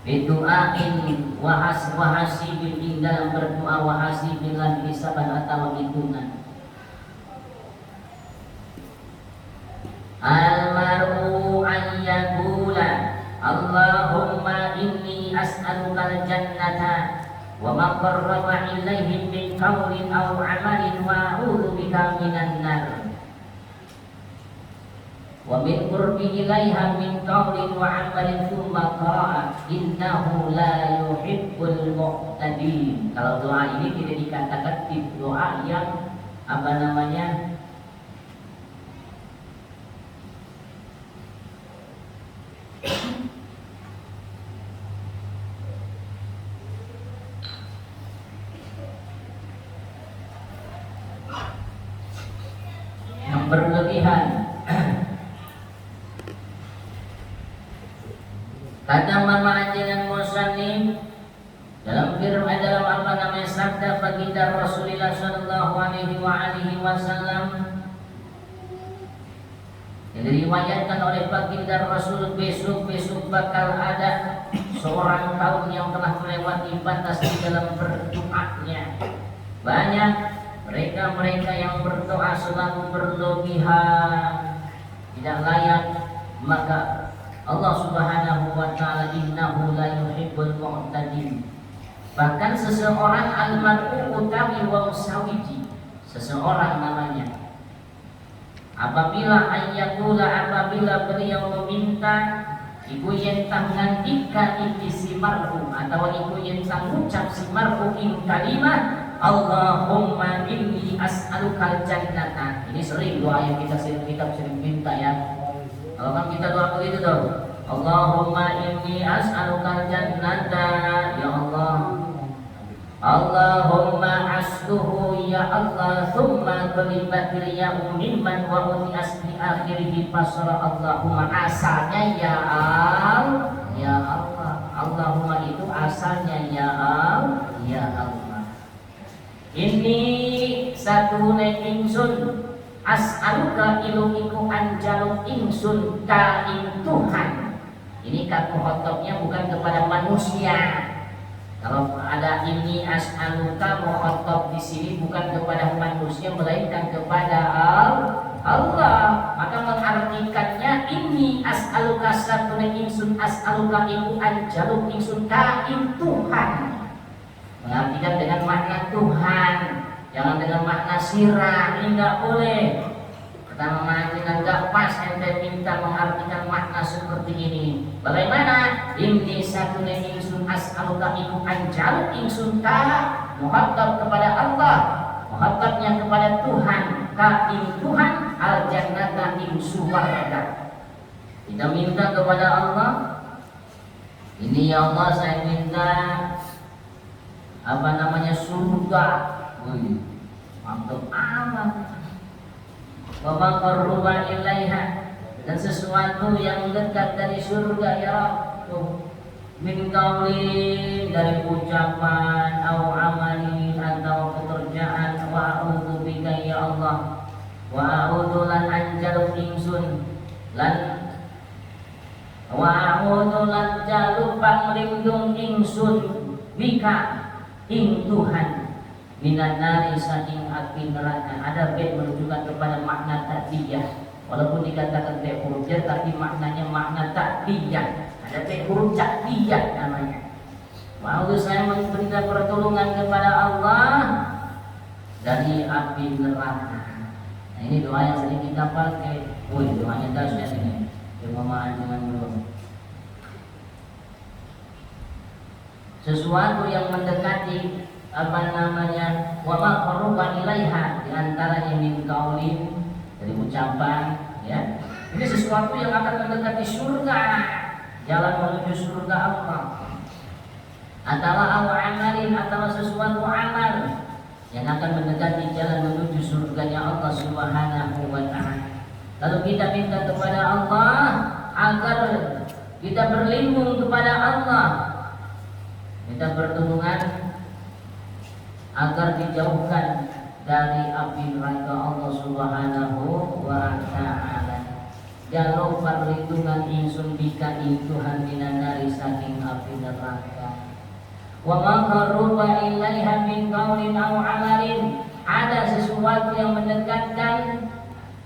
Bidu'ain wahasibin dalam berdoa, wahasibin lan hisaban atau hitungan. Al-mar'u an yaqula Allahumma inni as'aluka al-jannata wa ma qarraba ilayhi min qawlin aw amalin wa a'udzu bika minan nar wa min qurbi ilaiha min qawlin wa amalin thumma qara'a innahu la yuhibbul mu'tadin. Kalau doa ini tidak dikatakan tip doa yang apa namanya berlebihan. Kata mama ajengan musannif dalam firman dalam apa namanya sabda baginda Rasulullah sallallahu alaihi wasallam yang diriwayatkan oleh baginda Rasul, besok bakal ada seorang kaum yang telah melewati batas di dalam berdoanya. Banyak mereka yang berdoa selalu berlebihan, tidak layak, maka Allah Subhanahu wa taala innahu la yuhibbul mu'tadin. Bahkan seseorang al-mar'u utawi wa musawiji, seseorang namanya apabila beliau meminta iku yen tangantika si mar'u atau iku yen tangucap si mar'u ing kalimat Allahumma inni as'alukal jannata. Ini sering doa yang kita sering minta ya. Kalau kan kita doa begitu tuh, Allahumma inni as'alukal jannata, ya Allah. Allahumma asluhu ya Allah, thumma qalibatil ya mimman wa utias di akhirih fasara Allahumma asalnya ya Allah. Allahumma itu asalnya ya Allah. Ini satu ingsun as'aluka ilumiku anjaluk ingsun ka ing Tuhan. Ini kan mukhotobnya bukan kepada manusia. Kalau ada ini as'aluka mukhotob di sini bukan kepada manusia melainkan kepada Allah. Maka mengartikannya ini as'aluka satu ingsun as'aluka iku anjaluk ingsun ka ing Tuhan. Mengartikan dengan makna Tuhan, jangan dengan makna sirah. Ini enggak boleh. Pertama mengartikan enggak pas ente minta mengartikan makna seperti ini. Bagaimana? Ini satu ingsun as'aluka iku anjaluk ingsun ka muhatab kepada Allah, muhatabnya kepada Tuhan, ka ing Tuhan al jannata ing surga. Kita minta kepada Allah, ini ya Allah saya minta surga. Wih, mantap amat. Wa ma qarruba ilaiha, dan sesuatu yang dekat dari surga ya Rabb. Min qaulin, dari ucapan, au amalin, atau pekerjaan. Wa a'udzu bika ya Allah, wa a'udzu lan anjalu ingsun lan wa a'udzu lan jalu panglindung ingsun bika ing Tuhan minan nari saking api neraka. Ada bait menunjukkan kepada makna ta'diyah, walaupun dikatakan bait huruf jar tapi maknanya makna ta'diyah. Ada bait huruf ta'diyah namanya. Mau saya memberikan pertolongan kepada Allah dari api neraka. Nah, ini doa yang sering kita pakai. Woi, doanya dahsyat ini. Coba dengan dulu. Sesuatu yang mendekati wa ma qarruba ilaiha, di antaranya min qaulin, dari ucapan ya. Ini sesuatu yang akan mendekati surga, jalan menuju surga Allah. Atau amalin, atau sesuatu amal yang akan mendekati jalan menuju surganya Allah Subhanahu wa ta'ala. Lalu kita minta kepada Allah agar kita berlindung kepada Allah, minta pertolongan agar dijauhkan dari api neraka Allah Subhanahu wa ta'ala. Jalur perlindungan insun bika ing Tuhan minan nari saking api neraka. Wa ma qarruba ilaiha min qaulin aw amalin, ada sesuatu yang mendekatkan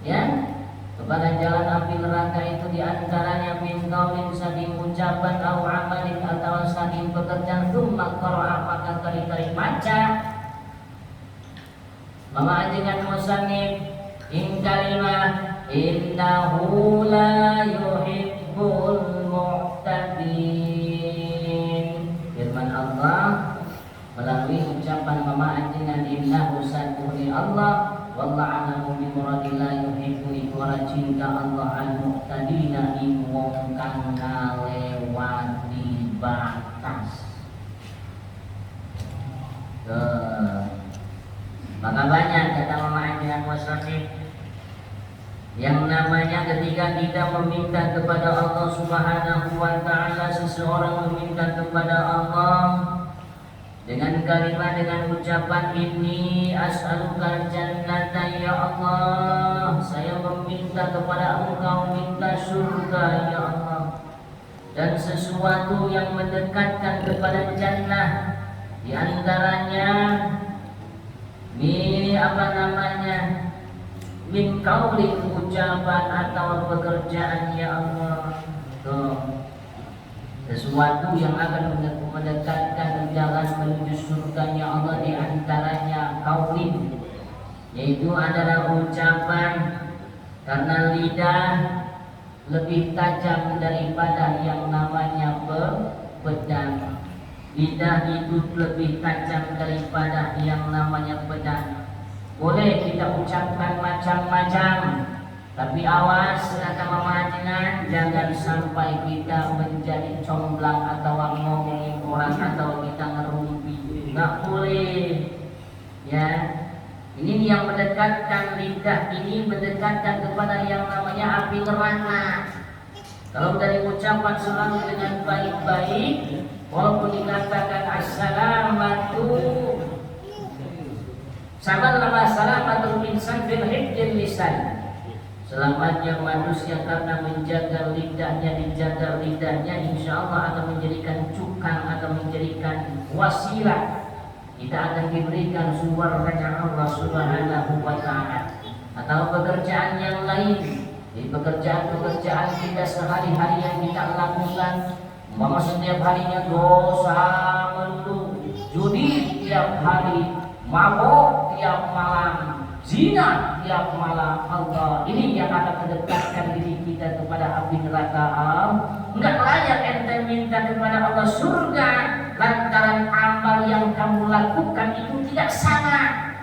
ya kepada jalan api neraka itu, diantaranya min qaulin saking ucapan aw amalin atau saking pekerjaan. Tsumma qara'a, maka kali-kali baca mama ajengan musannif in kalimah innahu la yuhibbul mu'tadin. Firman Allah melalui ucapan mama ajengan innahu satuhni Allah walla'anahu bi muradi la yuhibbu ikwara cinta Allah al-mu'tadina ing wong kang ngalewati batas. Maka banyak kata mama ajengan musannif Yang namanya ketika kita meminta kepada Allah Subhanahu wa ta'ala, seseorang meminta kepada Allah dengan kalimat, dengan ucapan, ini as'aluka jannata ya Allah, saya meminta kepada Engkau minta surga ya Allah, dan sesuatu yang mendekatkan kepada jannah, di antaranya min qaulin, ucapan atau pekerjaan ya Allah. Tuh, sesuatu yang akan mendekatkan jalan menuju surganya Allah, di antaranya qaulin, yaitu adalah ucapan, karena lidah lebih tajam daripada yang namanya pedang. Lidah itu lebih tajam daripada yang namanya pedang. Boleh kita ucapkan macam-macam, tapi awas kata mamajinan, jangan sampai kita menjadi comblang atau ngomongin orang atau kita ngerumpi. Nggak boleh, ya. Ini yang mendekatkan, lidah ini mendekatkan kepada yang namanya api neraka. Kalau dari ucapan selalu dengan baik-baik, walaupun dikatakan assalamatu, salamatul insan bil hifdzil lisan, selamatnya manusia karena menjaga lidahnya, dijaga lidahnya, insya Allah akan menjadikan cukang, akan menjadikan wasilah, kita akan diberikan suaranya Allah Subhanahu wa ta'ala. Atau pekerjaan yang lain, di pekerjaan-pekerjaan kita sehari-hari yang kita lakukan, umpama setiap harinya dosa melulu, judi tiap hari, mabok tiap malam, zina tiap malam, Allah, ini yang akan mendekatkan diri kita kepada api neraka. Enggak layak ente minta kepada Allah surga lantaran amal yang kamu lakukan itu tidak sama.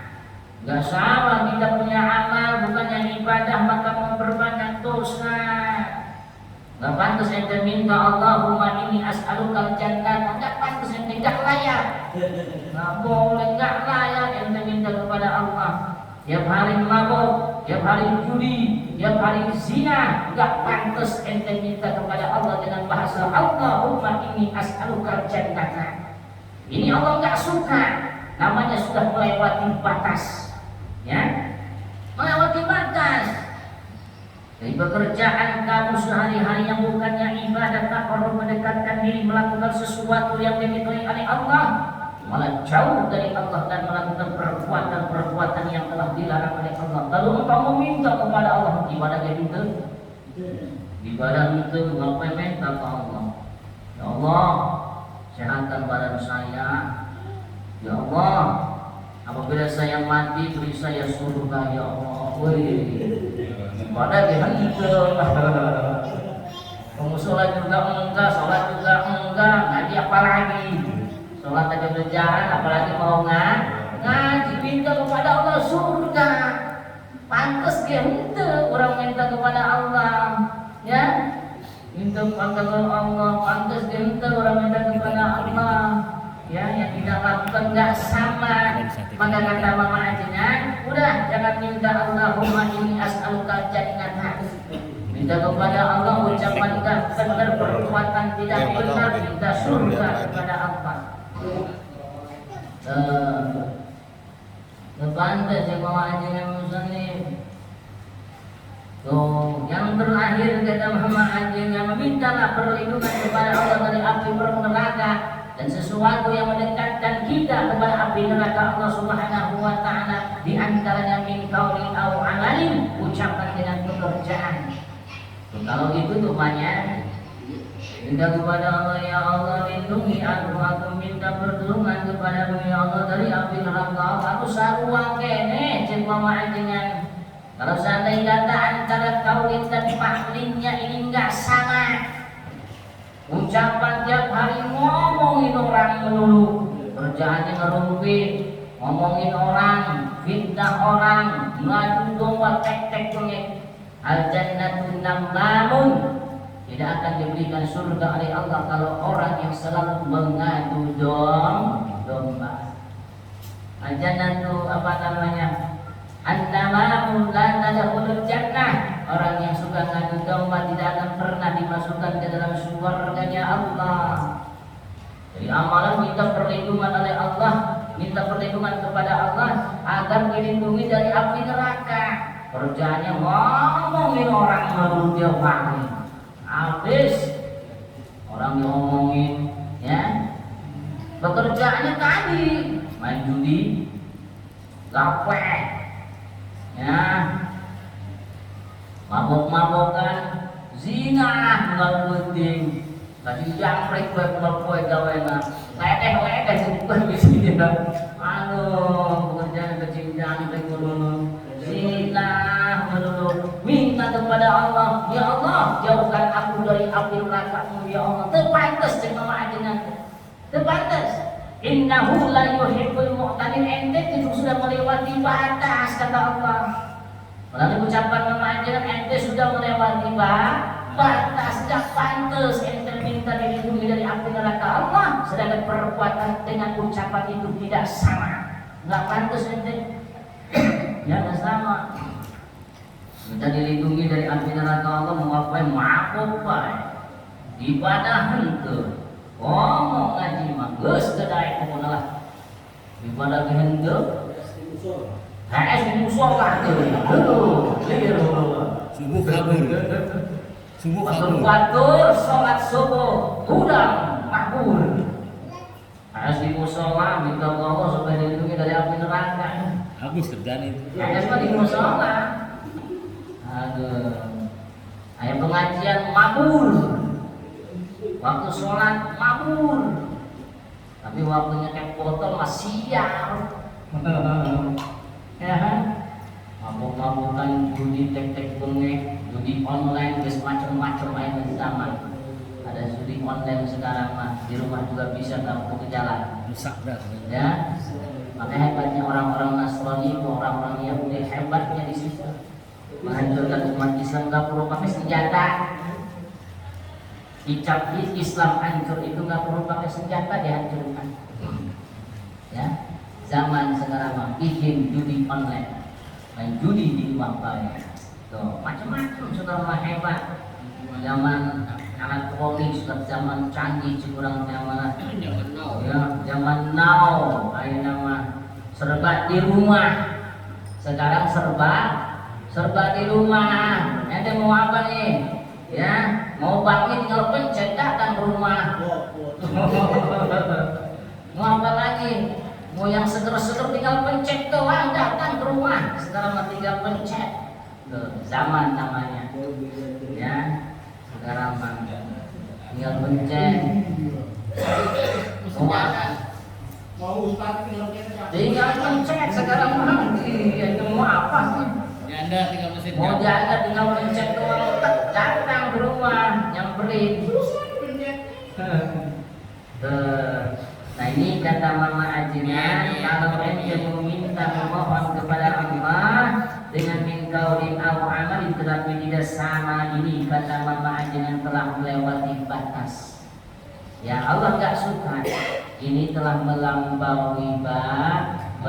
Enggak sama, kita punya amal bukannya ibadah maka memperbanyak dosa. Enggak pantas ente minta Allahumma inni as'alukal jannah, enggak pantas ente, enggak layak. Enggak boleh, enggak layak ente minta kepada Allah. Tiap hari mabuk, tiap hari judi, tiap hari zina, enggak pantas ente minta kepada Allah dengan bahasa Allahumma inni as'alukal jannah. Ini Allah enggak suka, namanya sudah melewati batas, ya, melewati batas. Dari pekerjaan kamu sehari-hari yang bukannya ibadah, tak perlu mendekatkan diri melakukan sesuatu yang diridhoi oleh Allah, malah jauh dari Allah dan melakukan perbuatan-perbuatan yang telah dilarang oleh Allah. Lalu engkau meminta kepada Allah, ibadah itu, ibadah itu ngapain minta ke Allah? Ya Allah, sehatkan badan saya. Ya Allah, apabila saya mati beri saya surga ya Allah. Wih, ibadah gitu. Kamu sholat juga enggak, ngaji apa lagi? Sholat aja berjalan, apalagi mau ngaji, minta kepada Allah surga. Pantas dia minta, orang minta kepada Allah, ya, minta kepada Allah, pantas dia minta, orang minta kepada Allah, ya, yang tidak lakukan nggak sama. Maka kata mama ajinan, udah jangan minta Allahumma inni as'aluka jannah. Minta kepada Allah ucapan tidak benar, perbuatan tidak benar, minta surga kepada Allah. Pantas ya mama ajinan muslim. Tuh, yang terakhir kata mama ajinan, memintalah perlindungan kepada Allah dari api neraka dan sesuatu yang mendekatkan kita kepada api neraka Allah Subhanahu wa ta'ala, di antaranya min qaulin aw amalin, ucapan dengan pekerjaan. Kalau gitu rupanya minta kepada Allah, ya Allah lindungi aku minta pertolongan kepada ya Allah dari api neraka. Aku saruang kene cek mama ajengan. Kalau seandainya kata antara kaulin dan faklinnya ini enggak sama, ucapan tiap hari ngomongin orang melulu, kerjaannya ngerumpi, ngomongin orang, fitnah orang, ngadu domba, tek-tek bengek. Al-jannatu namun tidak akan diberikan surga oleh Allah kalau orang yang selalu mengadu domba. Al-jannatu apa namanya? An-namamu la tadkhulul jannah. orang yang suka ngadu domba tidak akan pernah dimasukkan ke dalam surganya Allah. Jadi amalan minta perlindungan oleh Allah, minta perlindungan kepada Allah agar dilindungi dari api neraka. Kerjanya ngomongin orang baru dia pagi, habis orang diomongin, ya. Pekerjaannya tadi main judi, gape, ya, mabok-mabokan, zina, nggak penting. Tadi jangkrik kue gawean, ledeh bukan di sini dah. Aduh, pekerjaan kecil jangkrik dulu, zina dulu. Minta kepada Allah, ya Allah, jauhkan aku dari api neraka-Mu ya Allah. Terpantas dengan ma'adina, terpantas. Innahu la yuhibbul mu'tadin, ente itu sudah melewati batas kata Allah. Melalui ucapan ma'adina ente sudah melewati batas, tidak pantas ente minta dilindungi dari api neraka Allah, sedangkan perbuatan dengan ucapan itu tidak sama, nggak pantas ente. Ya nggak sama. Minta dilindungi dari api neraka Allah, mengapai mabuk baik, ibadah henteu, ngomong ngaji mah geus kedai kumaha ibadah henteu, HS di musola tuh, Subuh kabur. Subuh kabur. Batur sholat subuh udang makbul. Harus di musola minta Allah supaya dilindungi dari api neraka. Habis kerjaan itu. Harus di musola. Aduh. Ayat pengajian makbul. Waktu sholat makbul. Tapi waktunya kayak botol masih sial. Ya kan? Mabuk-mabukan, judi tek-tek bengek, judi online, macam-macam ayat zaman. Ada judi online sekarang mah, di rumah juga bisa kamu ke jalan. Rusak dah. Ya, makanya hebatnya orang-orang Nasrani, orang-orang Yahudi hebatnya di situ. Menghancurkan umat Islam nggak perlu pakai senjata. Dicap Islam hancur itu nggak perlu pakai senjata, dihancurkan. Ya, zaman sekarang mah bikin judi online. Main judi di uang bayar, tuh macam-macam sudah mah hebat. Zaman elektronik sudah zaman canggih, kurang zaman ya, zaman now, ayo nama serba di rumah. Sekarang serba di rumah. Ente mau apa nih? Ya, mau bangun tinggal pencet datang ke rumah. Mau apa lagi? Mau yang seger-seger tinggal pencet doang datang ke rumah. Sekarang mah tinggal pencet. Tuh, zaman namanya. Ya. Sekarang mah tinggal pencet. Mau ustaz tinggal pencet sekarang mah. Iya, itu mau apa sih? Janda tinggal mesin. Mau janda tinggal pencet doang datang ke rumah nyamperin. Nah ini kata Mama Ajina, kalau ente meminta memohon kepada Allah dengan min qaulin aw amalin tetapi tidak sama, ini kata Mama Ajina telah melewati batas. Ya Allah nggak suka. Ini telah melampaui batas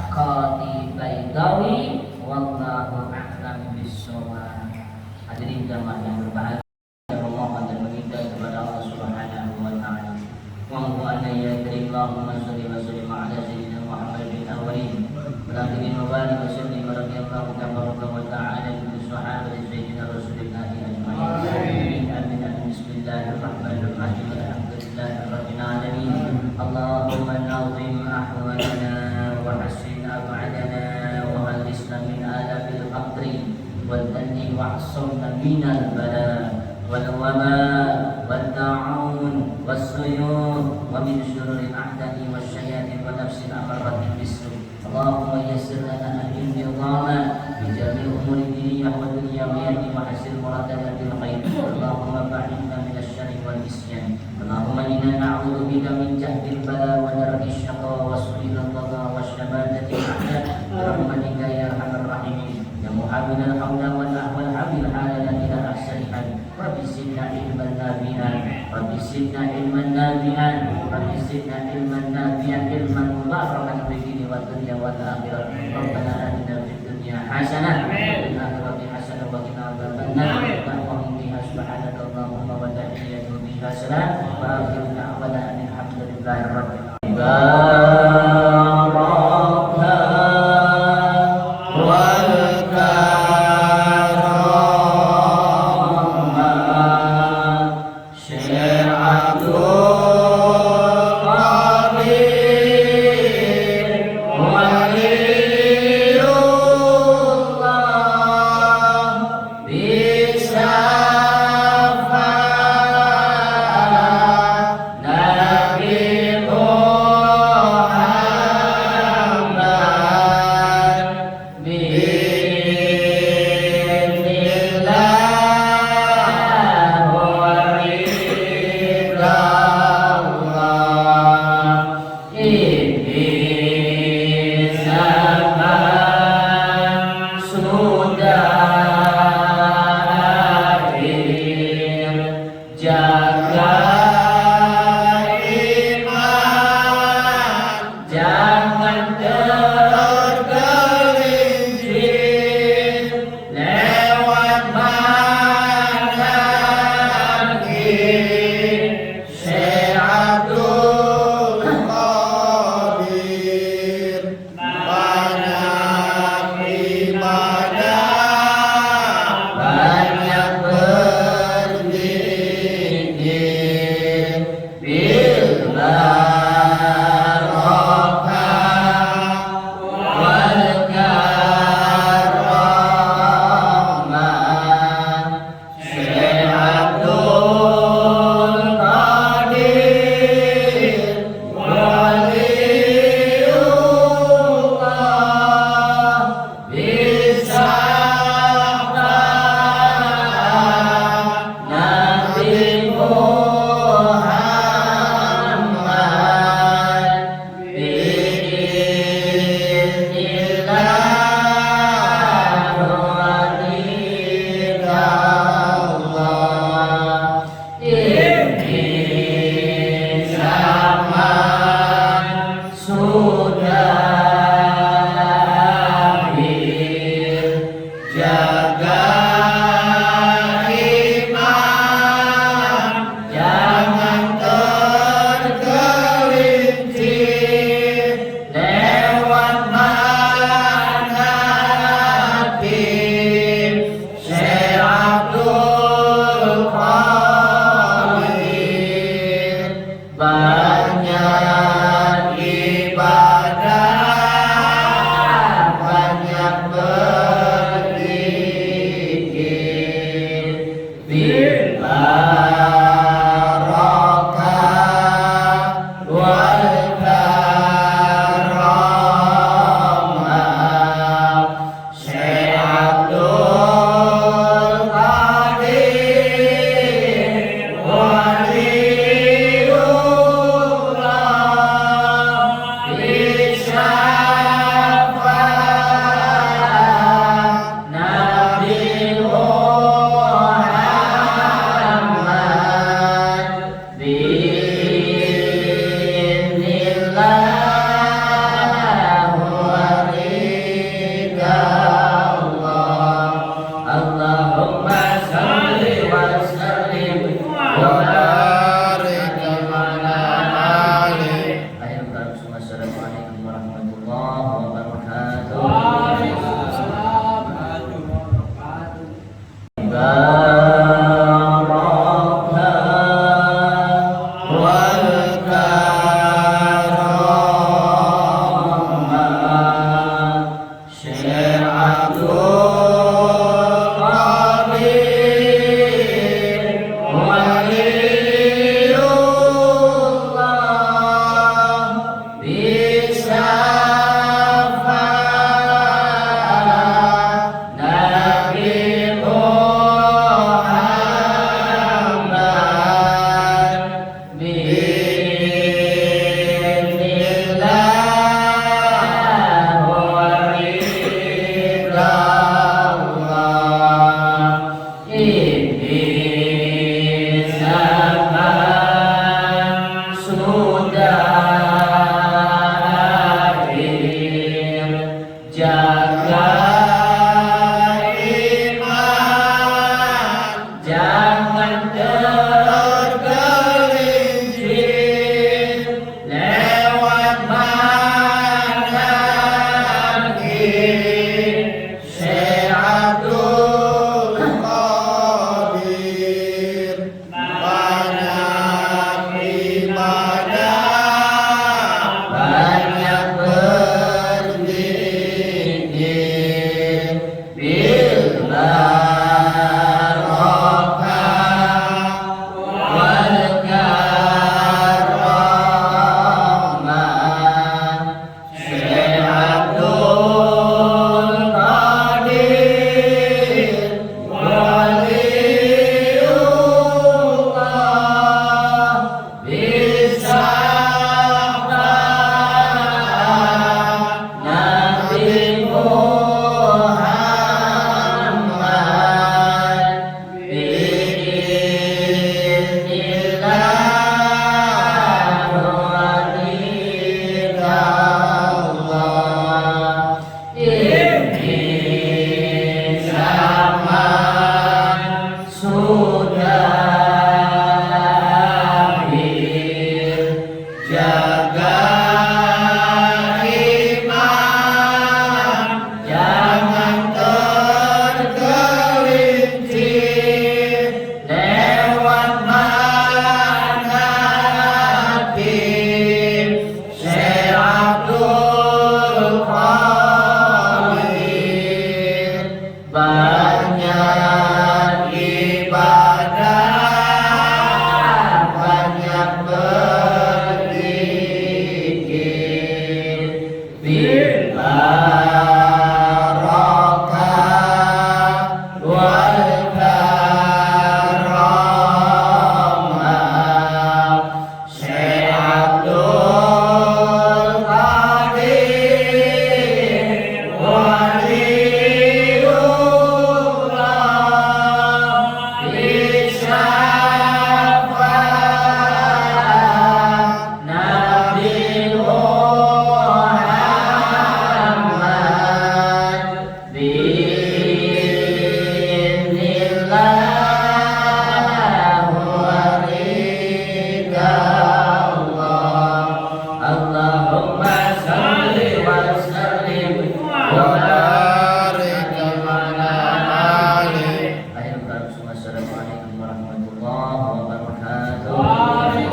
qati baidawi wallahu a'lam bissawab. Hadirin jamaah yang berbahagia, memohon dan meminta kepada Allah Subhanahu wa taala. Wa Allahumma shalli wa sallim ala sayyidina Muhammad bin awwalin wa akhirin wa barik wa sallim radhiyallahu tabaraka wa ta'ala bi sahabati sayyidina Rasulillah ajma'in. Amin. Bismillahirrahmanirrahim. Alhamdulillahi rabbil alamin. Allahumma nazim ahwalana wa hassin ab'adana wa alisna min alabil qadri wal dhanni wa ahsamna minal bala والوباء والطاعون والسيول ومن شرور الأعداء والشياطين ونفس الأمارة بالسوء. اللهم يسر لنا الانتظام بجميع أمور الدنيا والدنيوية وحسن مرادنا بالخير. اللهم بعدنا من الشر والنسيان. اللهم إنا نعوذ بك من جهد البلاء ودرك الشقاء وسوء القضاء وشماتة الأعداء برحمتك يا أرحم الراحمين. يا محمد الحول والحمد حالنا إلى أحسن حال. رب زدنا علما نافعا رب زدنا علما نافعا رب زدنا علما نافعا علما مباركا في الدين والدنيا والآخرة. ربنا آتنا في الدنيا حسنة وفي الآخرة حسنة hasanah wa akhir da'wana alhamdulillahi rabbil alamin. Jaga